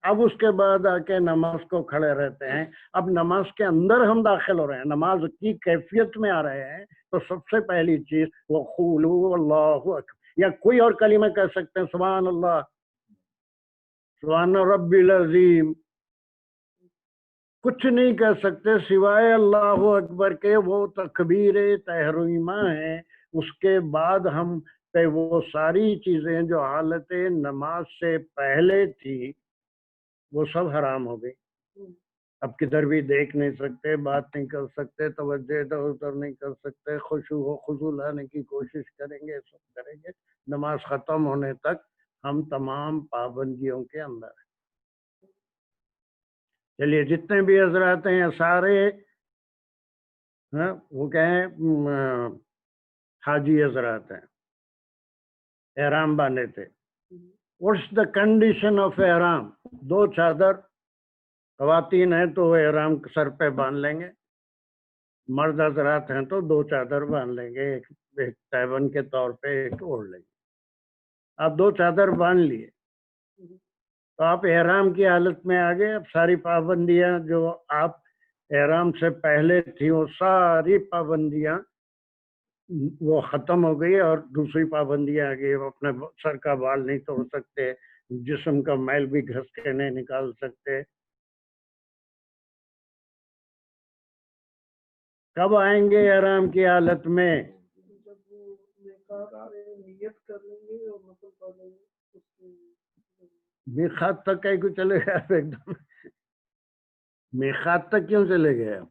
اب اس کے بعد آ کے نماز کو کھڑے رہتے ہیں. اب نماز کے اندر ہم داخل ہو رہے ہیں, نماز کی کیفیت میں آ رہے ہیں, تو سب سے پہلی چیز وہ قولوا اللہ اکبر, یا کوئی اور کلمہ کہہ سکتے ہیں, سبحان اللہ, سبحان ربی العظیم, کچھ نہیں کہہ سکتے سوائے اللہ اکبر کے. وہ تکبیر تحریمہ ہے. اس کے بعد ہم پہ وہ ساری چیزیں جو حالت نماز سے پہلے تھی وہ سب حرام ہو گئی. اب کدھر بھی دیکھ نہیں سکتے, بات نہیں کر سکتے, توجہ ادھر ادھر نہیں کر سکتے, خشوع و خضوع لانے کی کوشش کریں گے, سب کریں گے. نماز ختم ہونے تک ہم تمام پابندیوں کے اندر ہیں. چلیے, جتنے بھی حضرات ہیں سارے وہ کہیں حاجی حضرات ہیں, احرام باندھے تھے. واٹس دا کنڈیشن آف احرام؟ 2 چادر, خواتین ہیں تو وہ احرام سر پہ باندھ لیں گے, مرد حضرات ہیں تو 2 چادر باندھ لیں گے, ایک تیبن کے طور پہ ایک اوڑھ لیں گے. آپ 2 چادر باندھ لیے تو آپ احرام کی حالت میں آ گئے. اب ساری پابندیاں جو آپ احرام سے پہلے تھیں وہ ساری پابندیاں وہ ختم ہو گئی, اور دوسری پابندیاں آ گئی. اپنے سر کا بال نہیں توڑ سکتے, جسم کا میل بھی گھس کے نہیں نکال سکتے. کب آئیں گے احرام کی حالت میں؟ جب وہ میقات میں نیت کر لیں گے اور نفل پڑھ لیں گے. میقات تک کہیں کو چلے گئے آپ ایک دم؟ میقات تک کیوں چلے گئے آپ؟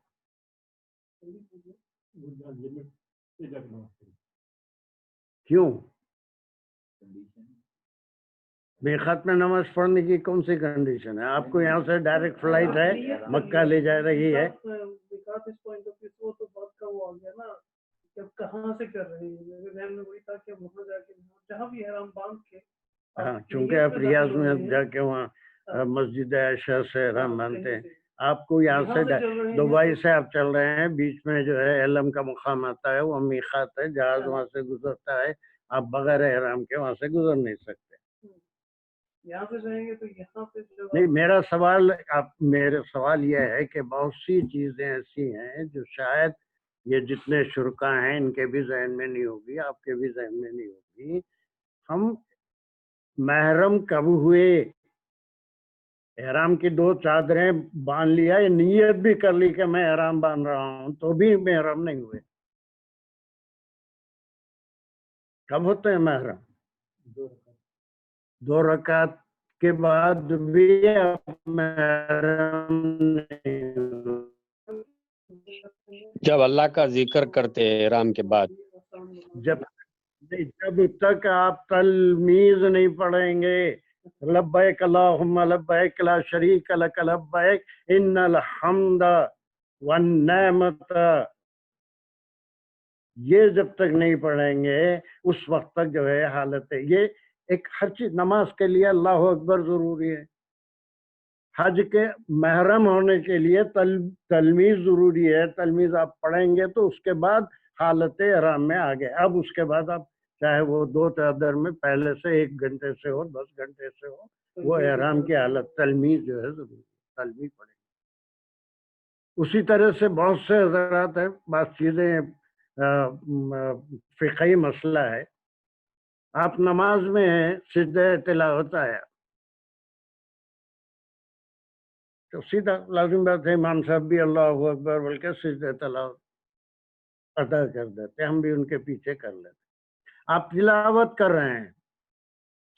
کیوں؟ میقات میں نماز پڑھنے کی کون سی کنڈیشن ہے؟ آپ کو یہاں سے ڈائریکٹ فلائٹ ہے, مکہ لے جا رہی ہے. میقات اس پوائنٹ آف ویو تو بات کا وہ آ گیا نا, جب کہاں سے کر رہے ہیں. میرے ذہن میں وہی تھا کہ وہاں جا کے جہاں بھی احرام باندھ کے, ہاں, چونکہ آپ ریاض میں جا کے وہاں مسجد عائشہ سے احرام باندھتے ہیں. آپ کو یہاں سے دبئی سے آپ چل رہے ہیں, بیچ میں جو ہے علم کا مقام آتا ہے, وہ میقات ہے, جہاز وہاں سے گزرتا ہے. آپ بغیر احرام کے وہاں سے گزر نہیں سکتے. یہاں سے جائیں گے تو یہاں پہ نہیں, میرا سوال یہ ہے کہ بہت سی چیزیں ایسی ہیں جو شاید یہ جتنے شرکا ہیں ان کے بھی ذہن میں نہیں ہوگی, آپ کے بھی ذہن میں نہیں ہوگی. ہم محرم کب ہوئے؟ احرام کی 2 چادریں باندھ لیا, یہ نیت بھی کر لی کہ میں احرام باندھ رہا ہوں, تو بھی محرم نہیں ہوئے. کب ہوتے ہیں محرم؟ 2 رکعت کے بعد بھی محرم نہیں ہوئے. جب اللہ کا ذکر کرتے ہیں احرام کے بعد. جب تک آپ تلمیز نہیں پڑھیں گے, لبیک اللہم لبیک لا شریک لک لبیک ان الحمد والنعمت, یہ جب تک نہیں پڑھیں گے اس وقت تک جو ہے حالت ہے. یہ ایک ہر چیز, نماز کے لیے اللہ اکبر ضروری ہے, حج کے محرم ہونے کے لیے تلمیز ضروری ہے. تلمیز آپ پڑھیں گے تو اس کے بعد حالت احرام میں آ گئے. اب اس کے بعد آپ چاہے وہ 2 چادر میں پہلے سے 1 گھنٹے سے ہو, 10 گھنٹے سے ہو, وہ احرام کی حالت تلمیز جو ہے ضروری, تلمیز پڑھیں گے. اسی طرح سے بہت سے حضرات ہیں, بعض چیزیں فقہی مسئلہ ہے. آپ نماز میں سجدہ تلاوت آیا تو سیدھا لازم بات ہے امام صاحب بھی اللہ اکبر بول کے سجدہ تلاوت ادا کر دیتے, ہم بھی ان کے پیچھے کر لیتے. آپ تلاوت کر رہے ہیں,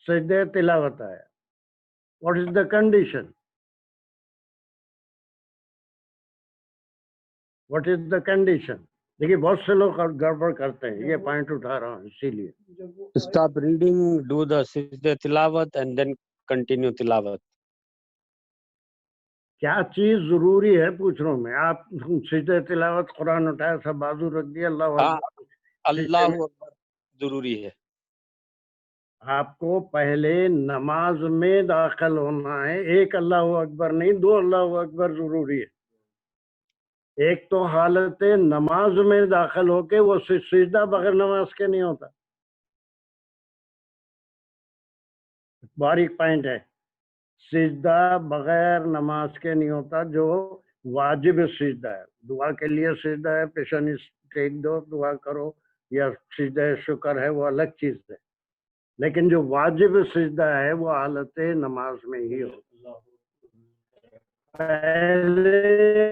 سجدہ تلاوت آیا, what is the condition? What is the condition? دیکھیے بہت سے لوگ گڑبڑ کرتے ہیں, یہ پوائنٹ اٹھا رہا ہوں اسی لیے. Stop reading, do the سجدہ تلاوت and then continue تلاوت. کیا چیز ضروری ہے پوچھ رہا ہوں میں. آپ سجدہ تلاوت قرآن اٹھایا, سب بازو رکھ دیا, اللہ اکبر, اللہ اکبر ضروری ہے. آپ کو پہلے نماز میں داخل ہونا ہے. 1 اللہ اکبر نہیں, 2 اللہ اکبر ضروری ہے. ایک تو حالت نماز میں داخل ہو کے وہ سجدہ بغیر نماز کے نہیں ہوتا. باریک پوائنٹ ہے. سجدہ بغیر نماز کے نہیں ہوتا، جو واجب سجدہ ہے. دعا کے لیے سجدہ ہے، پیشانی ٹیک دو دعا کرو، یا سجدہ شکر ہے، وہ الگ چیز ہے. لیکن جو واجب سجدہ ہے وہ حالت نماز میں ہی ہوتا. پہلے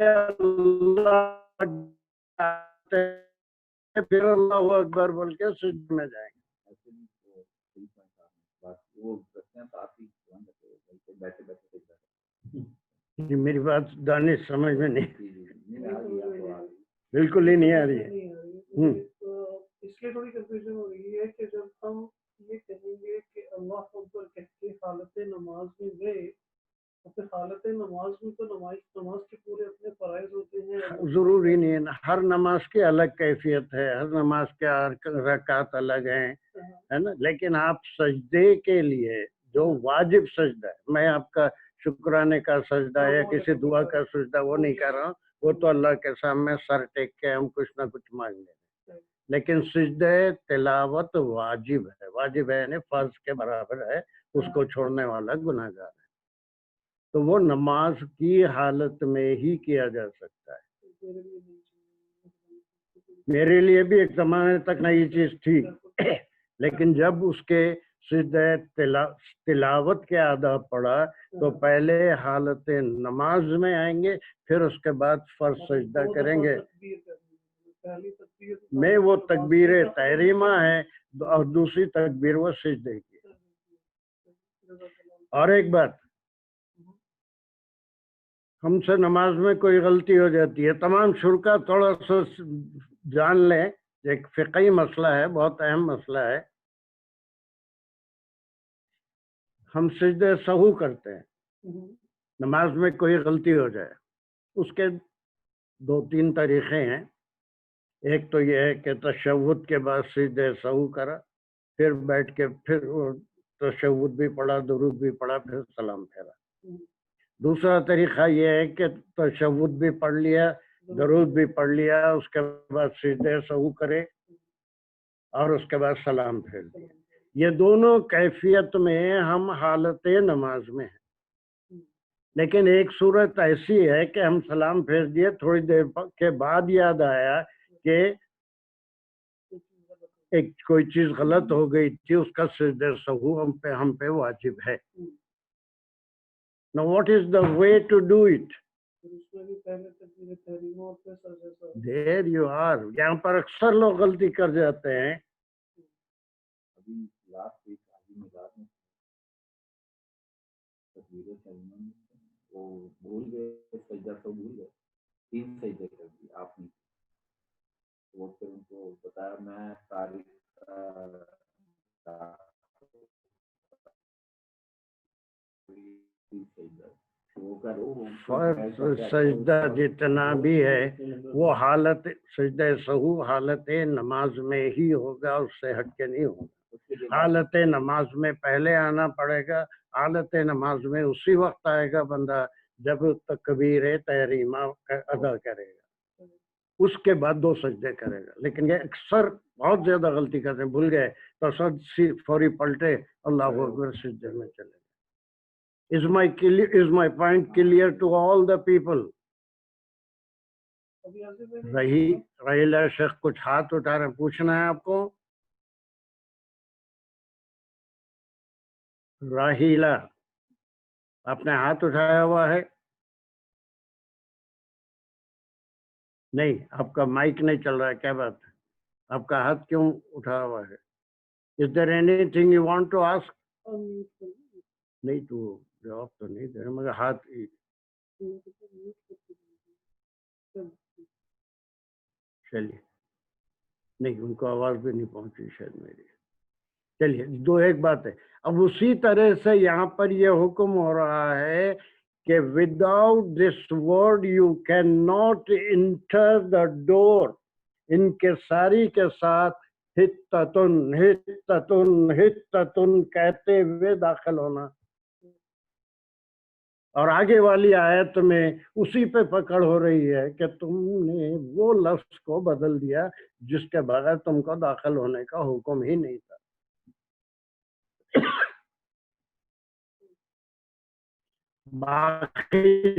اللہ پھر اللہ اکبر بول کے سجدے میں جائیں گے. ایسے نہیں تو صحیح پوائنٹ آپ نے بات وہ رکھتے ہیں تو آپ ہی بیٹھے بیٹھے جی میری بات دانش سمجھ میں نہیں، نہیں آ گئی آپ کو آ گئی. بالکل ہی نہیں آ رہی ہے. نہیں آ رہی ہے. تو اس لیے تھوڑی کنفیوژن ہو رہی ہے کہ جب ہم یہ کہیں گے کہ اللہ اکبر کہہ کے حالت نماز میں گئے، تو پھر حالت نماز میں تو نماز کے پورے اپنے فرائض ہوتے ہیں. ضروری نہیں ہے نا، ہر نماز کی الگ کیفیت ہے، ہر نماز کے رکعت الگ ہیں، ہے نا. لیکن آپ سجدے کے لیے جو واجب سجدہ ہے، میں آپ کا شکرانے کا سجدہ یا کسی دعا کا سجدہ وہ نہیں کر رہا ہوں، وہ تو اللہ کے سامنے سر ٹیک کے ہم کچھ نہ کچھ مانگ لیں. لیکن سجدہ تلاوت واجب ہے، واجب ہے یعنی فرض کے برابر ہے، اس کو چھوڑنے والا گناہ گار ہے. تو وہ نماز کی حالت میں ہی کیا جا سکتا ہے. میرے لیے بھی ایک زمانے تک نئی چیز تھی، لیکن جب اس کے سجدہ تلاوت کے آداب پڑا تو پہلے حالت نماز میں آئیں گے، پھر اس کے بعد فرض سجدہ کریں گے. میں وہ تکبیر تحریمہ ہے اور دوسری تکبیر وہ سجدے کی. اور ایک بات، ہم سے نماز میں کوئی غلطی ہو جاتی ہے، تمام شرکا تھوڑا سا جان لیں، ایک فقہی مسئلہ ہے، بہت اہم مسئلہ ہے. ہم سجدہ سہو کرتے ہیں، نماز میں کوئی غلطی ہو جائے، اس کے 2-3 طریقے ہیں. ایک تو یہ ہے کہ تشہد کے بعد سجدہ سہو کرا، پھر بیٹھ کے پھر تشہد بھی پڑھا، درود بھی پڑھا، پھر سلام پھیرا. دوسرا طریقہ یہ ہے کہ تشہد بھی پڑھ لیا، درود بھی پڑھ لیا، اس کے بعد سجدہ سہو کرے اور اس کے بعد سلام پھیر دیا. یہ دونوں کیفیت میں ہم حالت نماز میں ہیں. لیکن ایک صورت ایسی ہے کہ ہم سلام پھیر دیے، تھوڑی دیر کے بعد یاد آیا کہ ایک کوئی چیز غلط ہو گئی تھی، اس کا سجدہ سہو ہم پہ واجب ہے. Now what is the way to do it? There you are. یہاں پر اکثر لوگ غلطی کر جاتے ہیں. ابھی لاسٹ ویک حاجی میلاد میں تکبیر تحریمہ میں وہ بھول گئے، سجدہ تو بھول گئے، 3 سجدے کر دیے آپ نے. وہ پھر ان کو بتایا میں تاریخ سجدہ جتنا بھی ہے وہ حالت سجدہ سہو حالت نماز میں ہی ہوگا، اس سے ہٹ کے نہیں ہوگا. حالت نماز میں پہلے آنا پڑے گا. حالت نماز میں اسی وقت آئے گا بندہ جب تکبیر تحریمہ ادا کرے گا، اس کے بعد 2 سجدے کرے گا. لیکن یہ اکثر بہت زیادہ غلطی کرتے ہیں، بھول گئے تو فوری پلٹے اللہ اکبر سجدے میں چلے گئے. Is my point clear to all the people? رحیلہ شیخ کچھ ہاتھ اٹھا رہے، پوچھنا ہے آپ کو؟ راہیلہ آپ نے ہاتھ اٹھایا ہوا ہے؟ نہیں، آپ کا مائک نہیں چل رہا ہے، کیا بات ہے؟ آپ کا ہاتھ کیوں اٹھا ہوا ہے؟ Is there anything you want to ask? نہیں تو جواب تو نہیں دے رہے، مگر ہاتھ چلیے نہیں، ان کو آواز بھی نہیں پہنچی شاید میری. چلیے ایک بات ہے. اب اسی طرح سے یہاں پر یہ حکم ہو رہا ہے کہ without this word you cannot enter انٹر دا ڈور. ان کے ساری کے ساتھ ہتتن ہتتن ہتتن کہتے ہوئے داخل ہونا. اور آگے والی آیت میں اسی پہ پکڑ ہو رہی ہے کہ تم نے وہ لفظ کو بدل دیا جس کے بغیر تم کو داخل ہونے کا حکم ہی نہیں تھا. باقی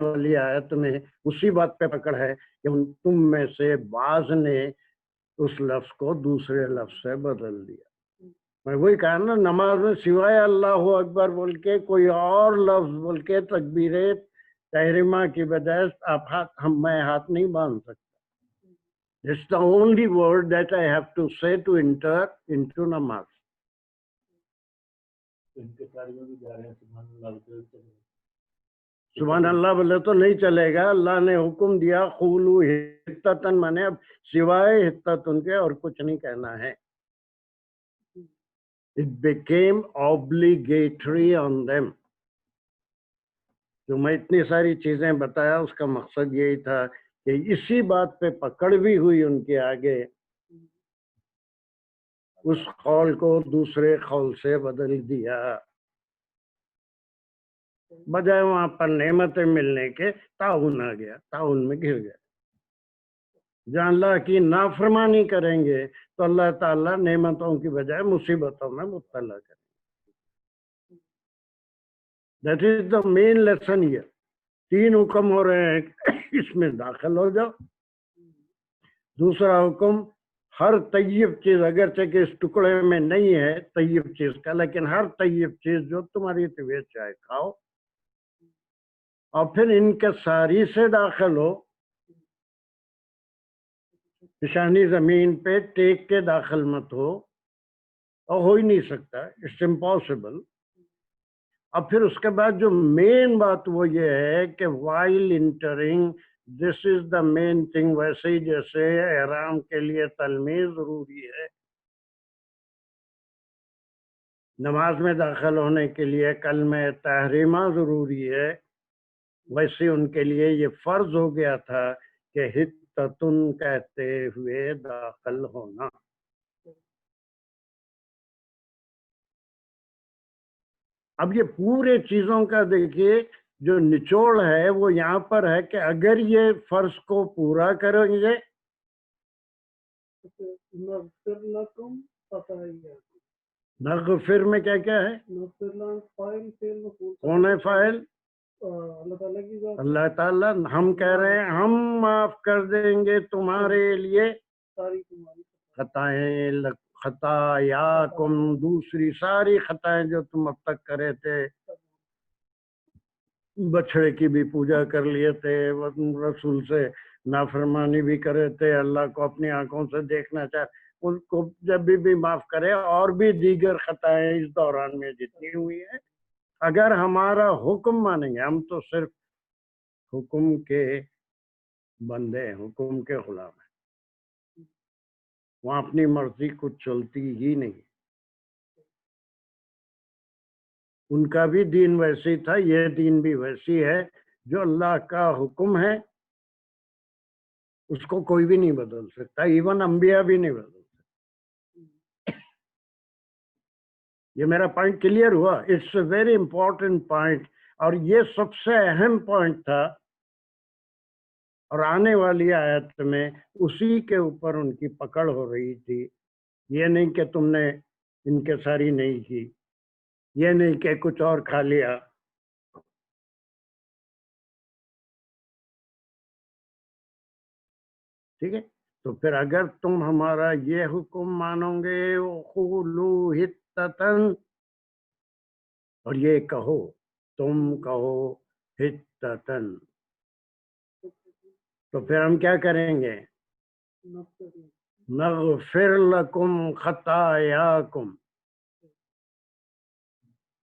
والی آیت میں اسی بات پہ پکڑ ہے کہ تم میں سے بعض نے اس لفظ کو دوسرے لفظ سے بدل دیا. میں وہی کہا نا، نماز میں سوائے اللہ اکبر بول کے کوئی اور لفظ بول کے تکبیر تحریمہ کی بجائے میں ہاتھ نہیں باندھ سکتا. It's the only word that I have to say to enter into namaz. ان کے سارے میں بھی جا رہے ہیں سبحان اللہ بولتے ہوئے چلے گئے. سبحان اللہ بولے تو نہیں چلے گا. اللہ نے حکم دیا قولوا حطۃ، مانے اب سوائے حطۃ ان کے اور کچھ نہیں کہنا ہے. It became obligatory on them. جو میں اتنی ساری چیزیں بتایا اس کا مقصد یہی تھا کہ اسی بات پہ پکڑ بھی ہوئی ان کے آگے، اس قول کو دوسرے قول سے بدل دیا. بجائے وہاں پر نعمتیں ملنے کے تعاون آ گیا، تعاون میں گر گیا. جہاں اللہ کی نافرمانی کریں گے تو اللہ تعالیٰ نعمتوں کی بجائے مصیبتوں میں مبتلا کریں. That is the main lesson یہ. 3 حکم ہو رہے ہیں، اس میں داخل ہو جاؤ. دوسرا حکم، ہر طیب چیز اگرچہ کہ اس ٹکڑے میں نہیں ہے طیب چیز کا، لیکن ہر طیب چیز جو تمہاری طبیعت چاہے کھاؤ. اور پھر ان کے ساری سے داخل ہو، پیشانی زمین پہ ٹیک کے داخل مت ہو، اور ہو ہی نہیں سکتا، اٹس امپاسبل. اب پھر اس کے بعد جو مین بات وہ یہ ہے کہ وائل انٹرنگ، دس از دا مین تھنگ. ویسے ہی جیسے احرام کے لیے تلمیذ ضروری ہے، نماز میں داخل ہونے کے لیے کلمہ تحریمہ ضروری ہے، ویسے ان کے لیے یہ فرض ہو گیا تھا کہ حطۃ کہتے ہوئے داخل ہونا. اب یہ پورے چیزوں کا دیکھیے جو نچوڑ ہے وہ یہاں پر ہے کہ اگر یہ فرض کو پورا کریں گے، نغفر لکم خطایا. نغفر میں کیا کیا ہے؟ نغفر لکم فاعل فعل مفعول. کون ہے فاعل؟ اللہ تعالیٰ کی ذات. اللہ تعالیٰ. ہم کہہ رہے ہیں ہم معاف کر دیں گے تمہارے لیے ساری تمہاری خطائیں، خطایاکم، دوسری ساری خطائیں جو تم اب تک کرے تھے. بچڑے کی بھی پوجا کر لیے تھے، رسول سے نافرمانی بھی کرے تھے، اللہ کو اپنی آنکھوں سے دیکھنا چاہے، ان کو جب بھی معاف کرے. اور بھی دیگر خطائیں اس دوران میں جتنی ہوئی ہیں، اگر ہمارا حکم مانیں گے. ہم تو صرف حکم کے بندے ہیں، حکم کے غلام ہیں، وہاں اپنی مرضی کچھ چلتی ہی نہیں. ان کا بھی دین ویسی تھا، یہ دین بھی ویسی ہے. جو اللہ کا حکم ہے اس کو کوئی بھی نہیں بدل سکتا، ایون انبیاء بھی نہیں بدل سکتا. یہ میرا پوائنٹ کلیئر ہوا؟ It's a very important point, اور یہ سب سے اہم پوائنٹ تھا. اور آنے والی آیت میں اسی کے اوپر ان کی پکڑ ہو رہی تھی. یہ نہیں کہ تم نے ان کے ساری نہیں کی، یہ نہیں کہ کچھ اور کھا لیا. ٹھیک ہے، تو پھر اگر تم ہمارا یہ حکم مانو گے قولوا حطۃ، اور یہ کہو، تم کہو حطۃ، تو پھر ہم کیا کریں گے؟ نغفر لکم خطایاکم.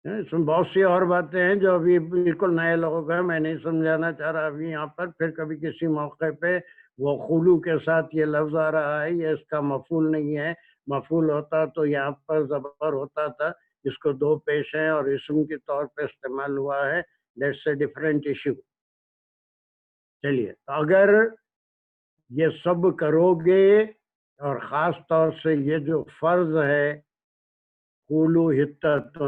اس میں بہت سی اور باتیں ہیں جو ابھی بالکل نئے لوگ ہیں، میں نہیں سمجھانا چاہ رہا ابھی یہاں پر. پھر کبھی کسی موقع پہ وہ قولو کے ساتھ یہ لفظ آ رہا ہے، یہ اس کا مفعول نہیں ہے. مفعول ہوتا تو یہاں پر زبر ہوتا تھا، جس کو 2 پیش ہیں اور اسم کے طور پہ استعمال ہوا ہے. That's a different issue. چلیے، اگر یہ سب کرو گے، اور خاص طور سے یہ جو فرض ہے قولوا حطۃ،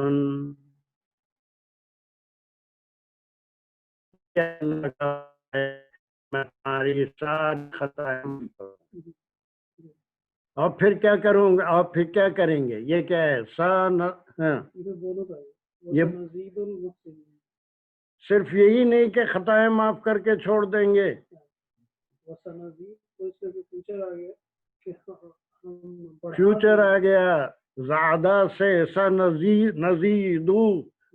میں تمہاری ساری خطائیں. اور پھر کیا کروں گا، اور پھر کیا کریں گے؟ یہ کیا ہے؟ ہاں ادھر دونوں کا ہے، یہ وَسَنَزِيدُ الْمُحْسِنِينَ، صرف یہی نہیں کہ خطائیں معاف کر کے چھوڑ دیں گے، وَسَنَزِيدُ تو اس سے بھی فیوچر آ گیا کہ ہم بڑھا فیوچر دیں آ گے۔ گیا زیادہ سے نزیدو،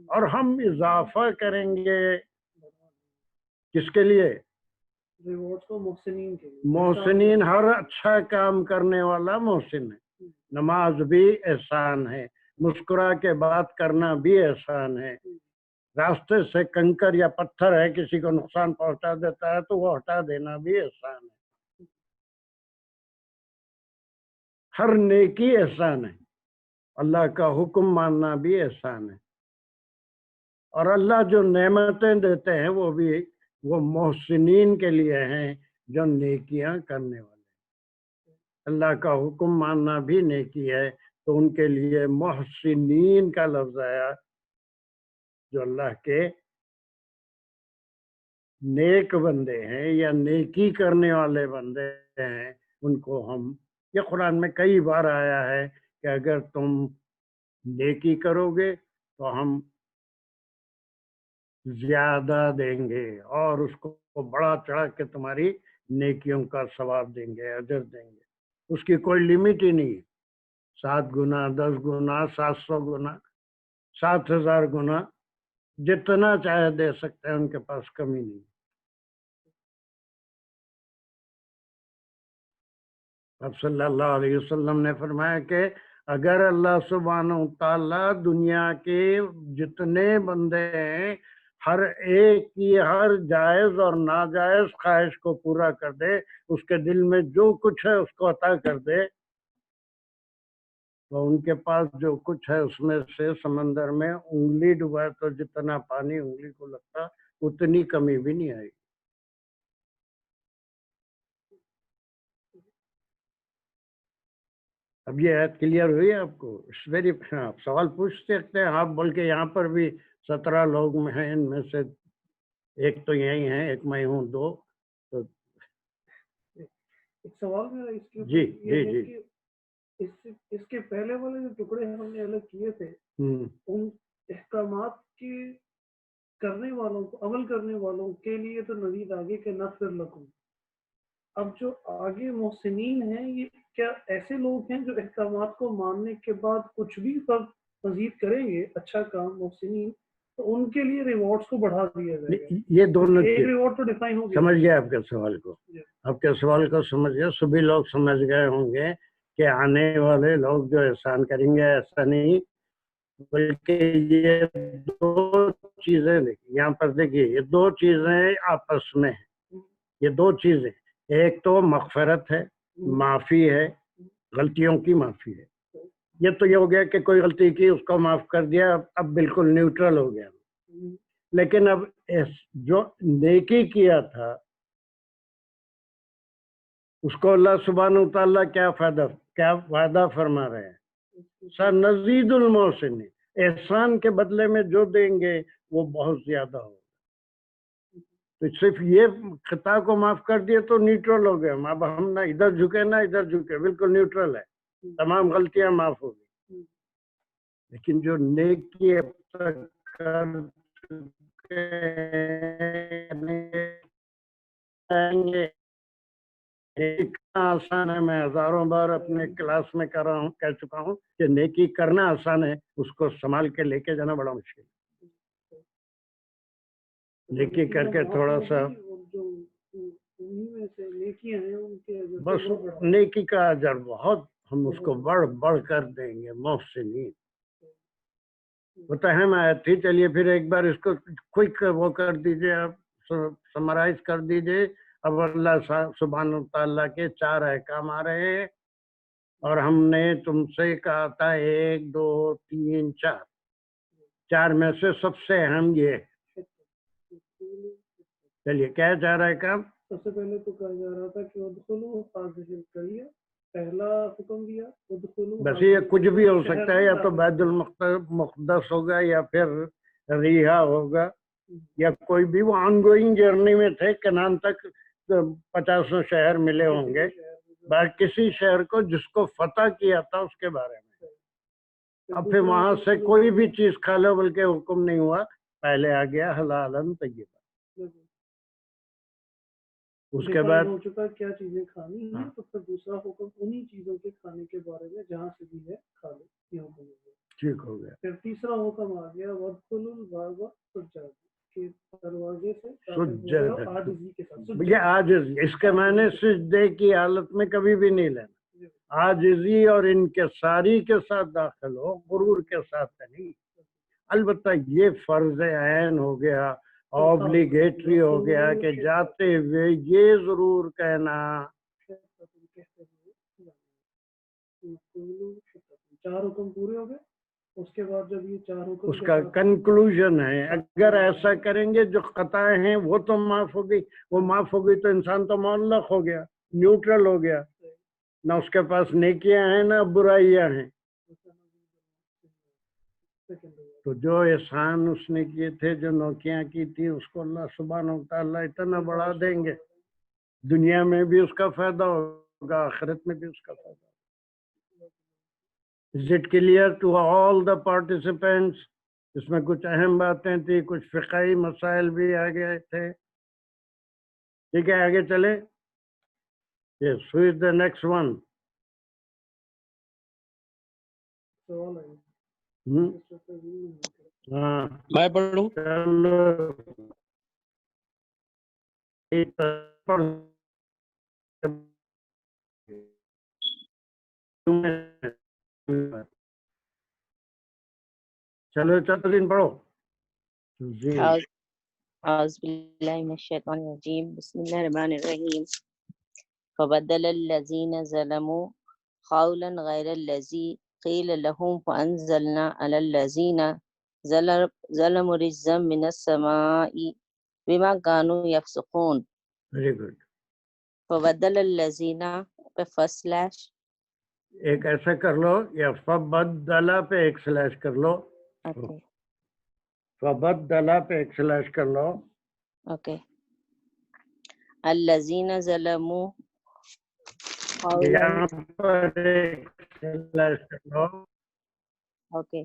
اور ہم اضافہ کریں گے کس کے لیے؟ ریوارڈز کو محسنین کے لیے، محسنین، ہر اچھا کام کرنے والا محسن ہے۔ نماز بھی احسان ہے، مسکرا کے بات کرنا بھی احسان ہے، راستے سے کنکر یا پتھر ہے کسی کو نقصان پہنچا دیتا ہے تو وہ ہٹا دینا بھی احسان ہے۔ ہر نیکی احسان ہے، اللہ کا حکم ماننا بھی احسان ہے، اور اللہ جو نعمتیں دیتے ہیں وہ بھی وہ محسنین کے لیے ہیں جو نیکیاں کرنے والے ہیں۔ اللہ کا حکم ماننا بھی نیکی ہے، تو ان کے لیے محسنین کا لفظ آیا، جو اللہ کے نیک بندے ہیں یا نیکی کرنے والے بندے ہیں، ان کو ہم، یہ قرآن میں کئی بار آیا ہے کہ اگر تم نیکی کرو گے تو ہم زیادہ دیں گے، اور اس کو بڑا چڑھا کے تمہاری نیکیوں کا ثواب دیں گے، اجر دیں گے، اس کی کوئی لمٹ ہی نہیں ہے، 7 گنا، 10 گنا، 700 گنا، 7000 گنا، جتنا چاہے دے سکتے ہیں، ان کے پاس کمی نہیں۔ اب صلی اللہ علیہ وسلم نے فرمایا کہ اگر اللہ سبحانہ تعالیٰ دنیا کے جتنے بندے ہیں ہر ایک کی ہر جائز اور ناجائز خواہش کو پورا کر دے، اس کے دل میں جو کچھ ہے اس کو عطا کر دے، تو ان کے پاس جو کچھ ہے اس میں سے سمندر میں انگلی ڈبائے تو جتنا پانی انگلی کو لگتا اتنی کمی بھی نہیں آئی۔ اب یہ عید کلیئر ہوئی آپ کو؟ ویری، آپ سوال پوچھ سکتے ہیں آپ، بول کے یہاں پر بھی 17 لوگ میں ہیں، ان میں سے ایک تو یہی ہیں، ایک میں ہوں، 2 تو ایک سوال میرا اس کے جی اوپر یہ جی ہے جی کہ اس کے پہلے والے جو ٹکڑے ہم نے الگ کیے تھے، ہوں ان احکامات کے کرنے والوں کو، عمل کرنے والوں کے لیے تو نزید آگے کہ نغفر لکم، اب جو آگے محسنین ہیں، یہ کیا ایسے لوگ ہیں جو احکامات کو ماننے کے بعد کچھ بھی مزید کریں گے اچھا کام، محسنین، تو ان کے لیے ریوارڈز کو بڑھا دیا جائے گا؟ یہ دونوں ایک چیز ریوارڈ تو ڈیفائن ہو گیا، سمجھ گیا آپ کے سوال کو، جی۔ آپ کے سوال کو سمجھ گیا، سبھی لوگ سمجھ گئے ہوں گے کہ آنے والے لوگ جو احسان کریں گے ایسا نہیں، بلکہ یہ 2 چیزیں دیکھیے یہاں پر، دیکھیے یہ 2 چیزیں آپس میں ہیں، یہ 2 چیزیں، ایک تو مغفرت ہے، معافی ہے، غلطیوں کی معافی ہے، یہ تو یہ ہو گیا کہ کوئی غلطی کی اس کو معاف کر دیا، اب بالکل نیوٹرل ہو گیا، لیکن اب جو نیکی کیا تھا اس کو اللہ سبحانہ وتعالیٰ کیا وعدہ فرما رہے ہیں؟ سنزید المحسنین، احسان کے بدلے میں جو دیں گے وہ بہت زیادہ ہوگا، تو صرف یہ خطا کو معاف کر دیے تو نیوٹرل ہو گئے، اب ہم نہ ادھر جھکے نہ ادھر جھکے، بالکل نیوٹرل ہے، تمام غلطیاں معاف ہو گئی، لیکن جو نیکی اب تک کر چکے ہیں اتنا آسان ہے، میں ہزاروں بار اپنے کلاس میں کہہ چکا ہوں کہ نیکی کرنا آسان ہے، اس کو سنبھال کے لے کے جانا بڑا مشکل ہے، نیکی کر کے تھوڑا سا بس نیکی کا اجر بہت، ہم اس کو بڑھ کر دیں گے، محسنین متہم آیت تھی، چلیے پھر ایک بار اس کو کوئک وہ کر دیجئے، آپ سمرائز کر دیجئے۔ اب اللہ سبحانہ وتعالیٰ کے 4 احکام آ رہے ہیں، اور ہم نے تم سے کہا تھا 1 2 3 4، 4 میں سے سب سے اہم یہ ہے، چلیے کیا 4 احکام؟ سب سے پہلے تو کہا جا رہا تھا کہ ادخلوا حاضر القریہ، پہلا حکم دیا ادخلوا، بس یہ کچھ بھی ہو سکتا ہے، یا تو بیت المقدس ہوگا یا پھر ریحا ہوگا، یا کوئی بھی، وہ آن گوئنگ جرنی میں تھے، کنان تک 50 شہر ملے ہوں گے، کسی شہر کو جس کو فتح کیا تھا اس کے بارے میں. اب پھر وہاں سے کوئی بھی چیز کھا لو بلکہ حکم نہیں ہوا, پہلے آ گیا حلالن طیبہ. اس کے بعد ہو چکا کیا چیزیں کھانی ہیں, تو پھر دوسرا حکم انہی چیزوں کے کھانے کے بارے میں جہاں سے بھی ہے کھا لو, یہ حکم ہو گیا. ٹھیک ہو گیا. پھر تیسرا حکم آ گیا وَادْخُلُوا الْبَابَ سُجَّدًا, کہ دروازے سے سجدہ. عاجزی کے ساتھ. یہ عاجز, اس کے معنی سجدے کی حالت میں کبھی بھی نہیں لینا, عاجزی اور انکساری کے ساتھ داخل ہو, غرور کے ساتھ نہیں. البتہ یہ فرض عین ہو گیا, اوبلیگیٹری ہو گیا کہ جاتے ہوئے یہ ضرور کہنا. 4 حکم پورے ہو گئے. اس کے بعد جب یہ 4 حکم اس کا کنکلوژن ہے, اگر ایسا کریں گے جو خطائیں ہیں وہ تو معاف ہو گئی, وہ معاف ہو گئی تو انسان تو معلق ہو گیا, نیوٹرل ہو گیا, نہ اس کے پاس نیکیاں ہیں نہ برائیاں ہیں. تو جو احسان اس نے کیے تھے, جو نوکیاں کی تھی, اس کو اللہ سبحانہ و تعالیٰ اتنا بڑھا دیں گے, دنیا میں بھی اس کا فائدہ ہوگا, آخرت میں بھی اس کا فائدہ ہوگا. Is it clear to all the participants? اس میں کچھ اہم باتیں تھی, کچھ فقہی مسائل بھی آ گئے تھے. ٹھیک ہے, آگے چلے. Yes, who is the next one? سوال ہے. ہاں, میں پڑھوں. چلو چلو دن پڑھو. جی أعوذ بالله من الشيطان الرجيم بسم الله الرحمن الرحيم فبدل الذين ظلموا قولا غير الذي قيل لهم فأنزلنا على الذين ظلموا رجزا من السماء بما كانوا يفسقون. Very good. فبدل الذين / ایک ایسا کر لو, یا فبدلا پہ ایک سلیش کر لو, اوکے فبدلا پہ ایک سلیش کر لو. اوکے. الذين ظلموا یہاں پر ایک سلیش کر لو, اوکے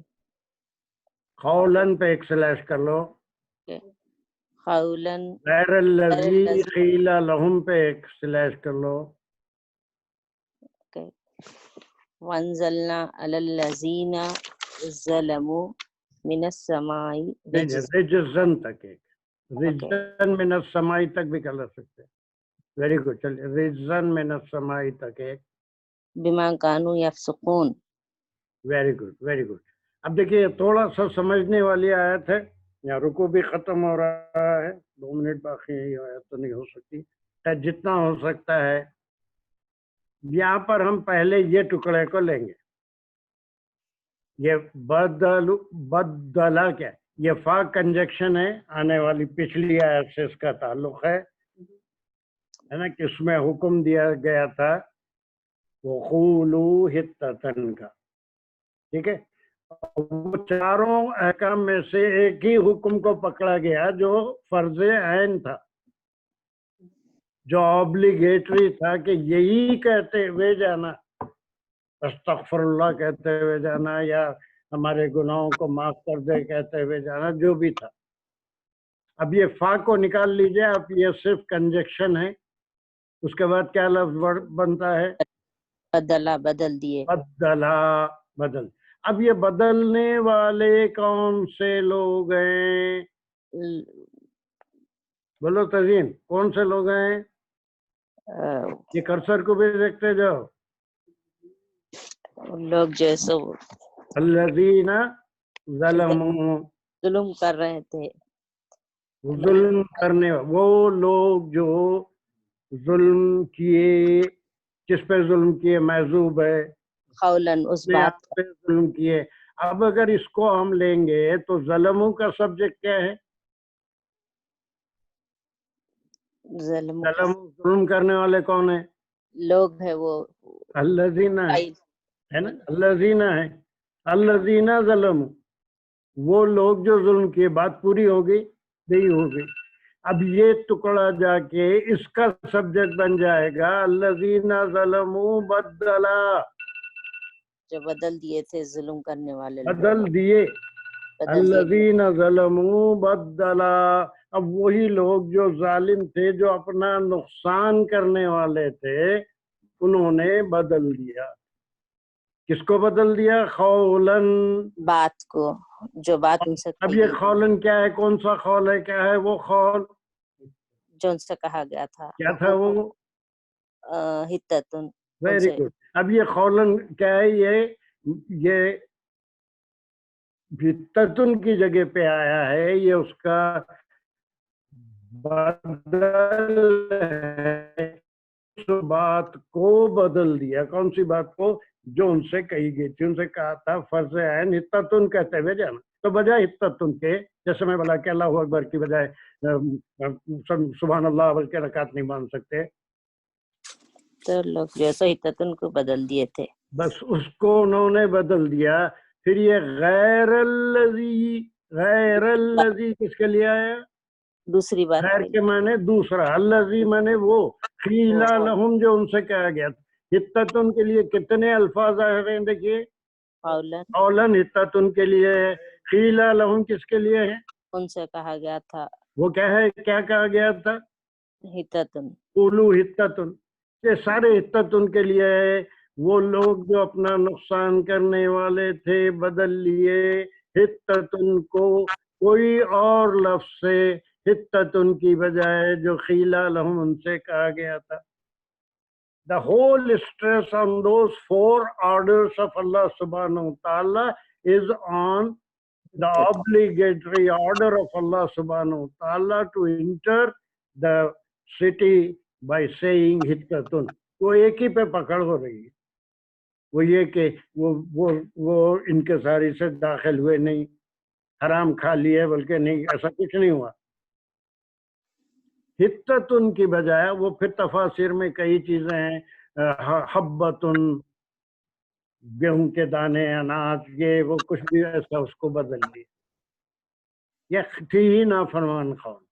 قولن پہ ایک سلیش کر لو, قولا غیر الذی قیل لہم پہ ایک سلیش کر لو. وانزلنا على الذين ظلموا من السماء رجزن تک ایک, رجزن من السماء تک بھی کر سکتے. Very good. چلیے, رجزن من السماء تک ایک. بما كانوا يفسقون. Very good, very good. اب دیکھیے تھوڑا سا سمجھنے والی آیت ہے, یہاں رکو بھی ختم ہو رہا ہے, 2 منٹ باقی ہے, یہ آیت تو نہیں ہو سکتی, جتنا ہو سکتا ہے. یہاں پر ہم پہلے یہ ٹکڑے کو لیں گے. یہ بدلا کیا ہے, یہ فا کنجکشن ہے, آنے والی پچھلی آیت سے اس کا تعلق ہے نا, کہ اس میں حکم دیا گیا تھا وَقُولُوا حِطَّةً کا. ٹھیک ہے, وہ 4 احکام میں سے ایک ہی حکم کو پکڑا گیا جو فرض عین تھا, جو اوبلیگیٹری تھا, کہ یہی کہتے ہوئے جانا, استغفر اللہ کہتے ہوئے جانا, یا ہمارے گناہوں کو معاف کر دے کہتے ہوئے جانا, جو بھی تھا. اب یہ فا کو نکال لیجئے آپ, یہ صرف کنجکشن ہے. اس کے بعد کیا لفظ بنتا ہے؟ بدلا, بدل دیے. بدلا, بدل. اب یہ بدلنے والے کون سے لوگ ہیں؟ بولو تزین, کون سے لوگ ہیں؟ یہ کرسر کو بھی دیکھتے جاؤ. لوگ جیسے الذین ظلموا, ظلم کر رہے تھے. ظلم کرنے, وہ لوگ جو ظلم کیے. کس پہ ظلم کیے؟ محذوب ہے, قولاً, اس بات پہ ظلم کیے. اب اگر اس کو ہم لیں گے تو ظلموں کا سبجیکٹ کیا ہے؟ ظلم کرنے والے کون ہیں؟ لوگ ہے وہ الذین ہے نا, الذین ہے, الذین ظلموا, وہ لوگ جو ظلم کیے. بات پوری ہو گئی؟ نہیں ہو گئی. اب یہ ٹکڑا جا کے اس کا سبجیکٹ بن جائے گا الذین ظلموا بدلا، جو بدل دیے تھے ظلم کرنے والے لوگ، بدل دیے بدل دیے الذین ظلموا بدلا، اب وہی لوگ جو ظالم تھے، جو اپنا نقصان کرنے والے تھے، انہوں نے بدل دیا. کس کو بدل دیا؟ قولاً. بات کو، جو بات ان سے اب کہی یہ گئی، قولاً کیا ہے؟ کون سا قول ہے؟ کیا ہے وہ قول؟ جو ان سے کہا گیا تھا، کیا تھا وہ؟ حتتن، ان ویری سے گڈ. اب یہ قولاً کیا ہے؟ یہ حتتن کی جگہ پہ آیا ہے، یہ اس کا بدل ہے. اس بات کو بدل دیا. کون سی بات کو؟ جو ان سے کہی گئی تھی. ان سے کہا تھا فرض عین حتتن کہتے ہوئے جانا، تو بجائے حتتن کے، جیسے میں بولا کہ اللہ اکبر کی بجائے سبحان اللہ بول کے رکعت نہیں باندھ سکتے، تو لوگ جیسے حتتن کو بدل دیے تھے. بس اس کو انہوں نے بدل دیا. پھر یہ غیر الذی، غیر الذی کس کے لیے آیا؟ دوسری بات غیر کے کے معنی دوسرا، الذی معنی وہ، قیل لہم جو ان سے کہا گیا تھا. حتتن کے لیے کتنے الفاظ آ رہے ہیں دیکھیے. قولاً، قولاً حتتن کے لیے ہے، قیل لہم کس کے لیے ہے؟ ان سے کہا گیا تھا وہ کیا ہے؟ کیا کہا گیا تھا؟ حتتن. قولوا حتتن. یہ سارے حتتن کے لیے ہے. وہ لوگ جو اپنا نقصان کرنے والے تھے بدل لیے حتتن کو کوئی اور لفظ سے، حتتن کی بجائے جو قیل لہم ان سے کہا گیا تھا. The whole stress on those four orders of Allah subhanahu wa ta'ala is on the obligatory order of Allah subhanahu wa ta'ala to enter the city by saying hittatun. وہ ایک ہی پہ پکڑ ہو رہی ہے، وہ یہ کہ وہ ان کے ساری سے داخل ہوئے نہیں، حرام کھا لیے، بلکہ نہیں، ایسا کچھ نہیں ہوا. حتتن کی بجائے وہ پھر تفاسیر میں کئی چیزیں ہیں، حبتن، گیہوں کے دانے، اناج، یہ وہ کچھ بھی ایسا اس کو بدل لیا. یہ تھی ہی نافرمان قوم.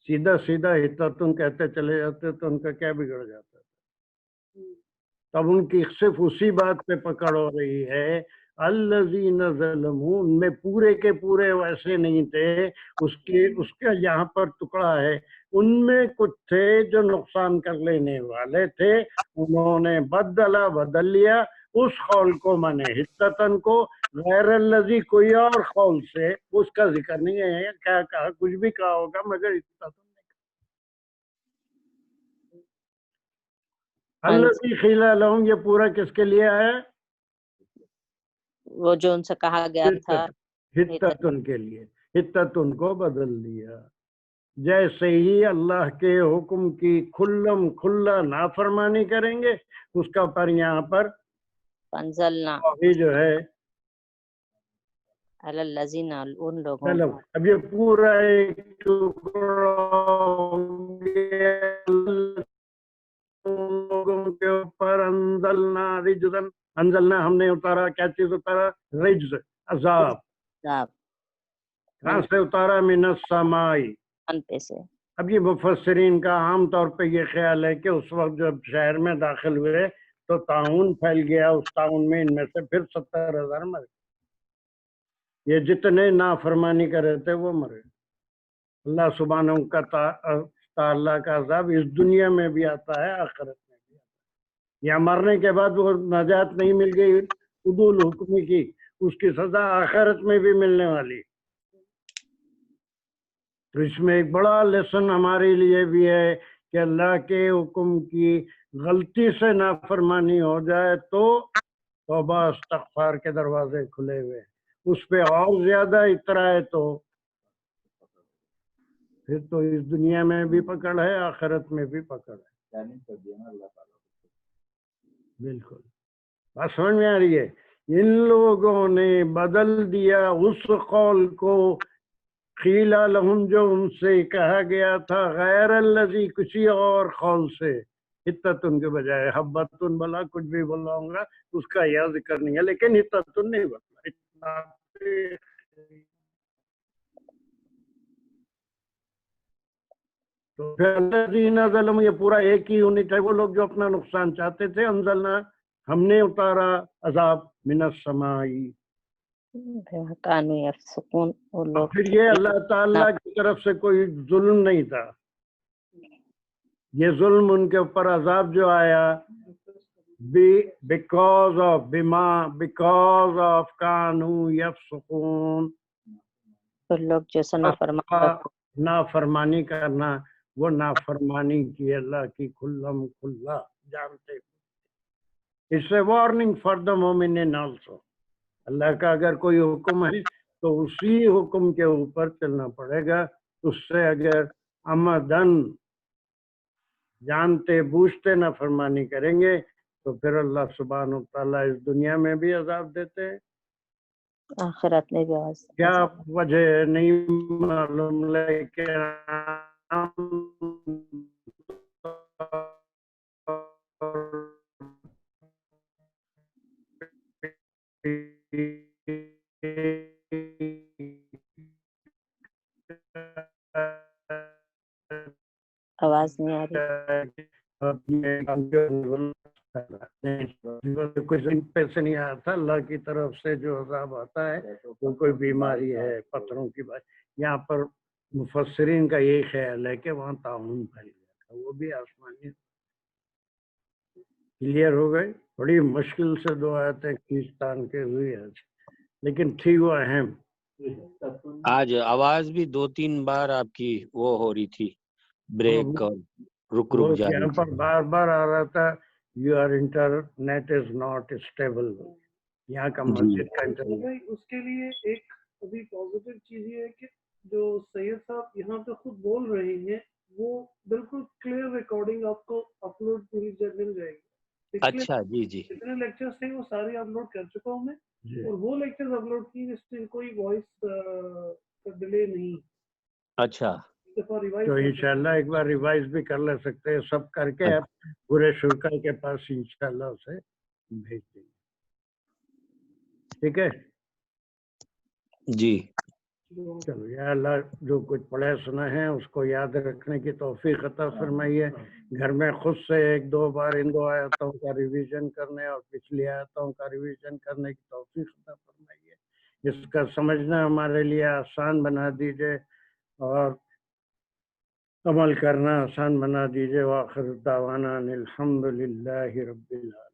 سیدھا سیدھا حتتن کہتے چلے جاتے تو ان کا کیا بگڑ جاتا. تب ان کی صرف اسی بات پہ پکڑ ہو رہی ہے الذین ظلموا، ان میں پورے کے پورے ویسے نہیں تھے. اس کا یہاں پر ٹکڑا ہے، ان میں کچھ تھے جو نقصان کر لینے والے تھے، انہوں نے بدل لیا اس قول کو، مانے حتتن کو. غیر الذی کوئی اور قول سے، اس کا ذکر نہیں ہے کیا کہا، کچھ بھی کہا ہوگا مگر حتتن. الذی قیل لہم یہ پورا کس کے لیے ہے؟ وہ جو ان سے کہا گیا تھا حتتن کے لیے. حتتن کو بدل دیا. جیسے ہی اللہ کے حکم کی کھلم کھلا نافرمانی کریں گے، اس کا پر یہاں پر فانزلنا جو ہے علی الذین، ان لوگوں چلو اب یہ پورا ایک ٹکڑا ہو گیا لوگوں کے اوپر. انزلنا رجزن، انزلنا ہم نے اتارا، کیا چیز اتارا؟ رجز، عذاب. عذاب کہاں سے اتارا؟ من السماء. ان پہ سے. اب یہ مفسرین کا عام طور پہ یہ خیال ہے کہ اس وقت جب شہر میں داخل ہوئے تو طاعون پھیل گیا، اس طاعون میں ان میں سے پھر 70,000 مرے. یہ جتنے نافرمانی کر رہے تھے وہ مرے. اللہ سبحانہ کا تعالیٰ کا عذاب اس دنیا میں بھی آتا ہے، آخرت میں بھی آتا ہے. یا مرنے کے بعد وہ نجات نہیں مل گئی عدول حکمی کی، اس کی سزا آخرت میں بھی ملنے والی. تو اس میں ایک بڑا لیسن ہمارے لیے بھی ہے کہ اللہ کے حکم کی غلطی سے نافرمانی ہو جائے تو توبہ استغفار کے دروازے کھلے ہوئے، اس پہ اور زیادہ اترائے تو پھر تو اس دنیا میں بھی پکڑ ہے، آخرت میں بھی پکڑ ہے. چیلنج کر دیا نا اللہ تعالیٰ کو. بالکل بات سمجھ میں آ رہی ہے. ان لوگوں نے بدل دیا اس قول کو، قیل لہم جو ان سے کہا گیا تھا، غیر الذی کسی اور قول سے، حتتن کے بجائے حبتن بلا، کچھ بھی بولا ہوں گا اس کا یہ ذکر نہیں ہے، لیکن حتتن نہیں بولا. تو پھر الذین ظلموا یہ پورا ایک ہی یونٹ ہے، وہ لوگ جو اپنا نقصان چاہتے تھے، انزلنا ہم نے اتارا عذاب من السماء. بما كانوا يفسقون، وہ لوگ پھر یہ اللہ تعالیٰ کی طرف سے کوئی ظلم نہیں تھا، یہ ظلم ان کے اوپر عذاب جو آیا بیکاز آف کانوا یفسقون، وہ لوگ جیسا نافرمان نافرمانی کرنا، وہ نافرمانی کی اللہ کی کھلم کھلا جانتے. اس سے وارننگ فار دا مومنین آلسو، اللہ کا اگر کوئی حکم ہے تو اسی حکم کے اوپر چلنا پڑے گا. اس سے اگر عمدن جانتے بوجھتے نافرمانی کریں گے تو پھر اللہ سبحانہ و تعالیٰ اس دنیا میں بھی عذاب دیتے ہیں. آخرت میں بھی کیا وجہ نہیں معلوم، لیکن آواز نہیں آ رہی. کچھ پیسے نہیں آیا تھا، اللہ کی طرف سے جو عذاب آتا ہے وہ کوئی بیماری ہے، پتھروں کی بات. یہاں پر مفسرین کا یہی خیال ہے کہ وہاں تعاون پھیل گیا تھا، وہ بھی آسمانی. کلیئر ہو گئی؟ بڑی مشکل سے دو آیتیں کھینچ تان کے ہوئی آج، لیکن تھی وہ اہم. آج آواز بھی 2-3 بار آپ کی وہ ہو رہی تھی، بریک اور رک جا یہاں رہی پر تھی. بار بار آ رہا تھا your internet is not stable. یہاں کا مسجد کا انٹرنیٹ بھائی اس کے لیے ایک ابھی پازیٹیو چیز یہ ہے کہ جو سید صاحب یہاں پہ خود بول رہے ہیں وہ بالکل کلیئر ریکارڈنگ آپ کو اپلوڈ مل جائے گی. اچھا جی جی جتنے لیکچرز تھے وہ سارے اپلوڈ کر چکا ہوں میں، اور وہ لیکچرز اپلوڈ کی جس سے کوئی وائس ڈیلے نہیں. اچھا تو انشاءاللہ ایک بار ریوائز بھی کر لے سکتے ہیں، سب کر کے آپ پورے شرکا کے پاس انشاءاللہ اسے بھیج دیں گے. ٹھیک ہے جی. چلو یا اللہ جو کچھ پڑھے سنا ہے اس کو یاد رکھنے کی توفیق عطا فرمائیے. گھر میں خود سے 1-2 بار ان 2 آیتوں کا ریویژن کرنے اور پچھلی آیتوں کا ریویژن کرنے کی توفیق عطا فرمائیے. اس کا سمجھنا ہمارے لیے آسان بنا دیجئے اور عمل کرنا آسان بنا دیجئے. وآخر دعوانا الحمدللہ رب العالمین.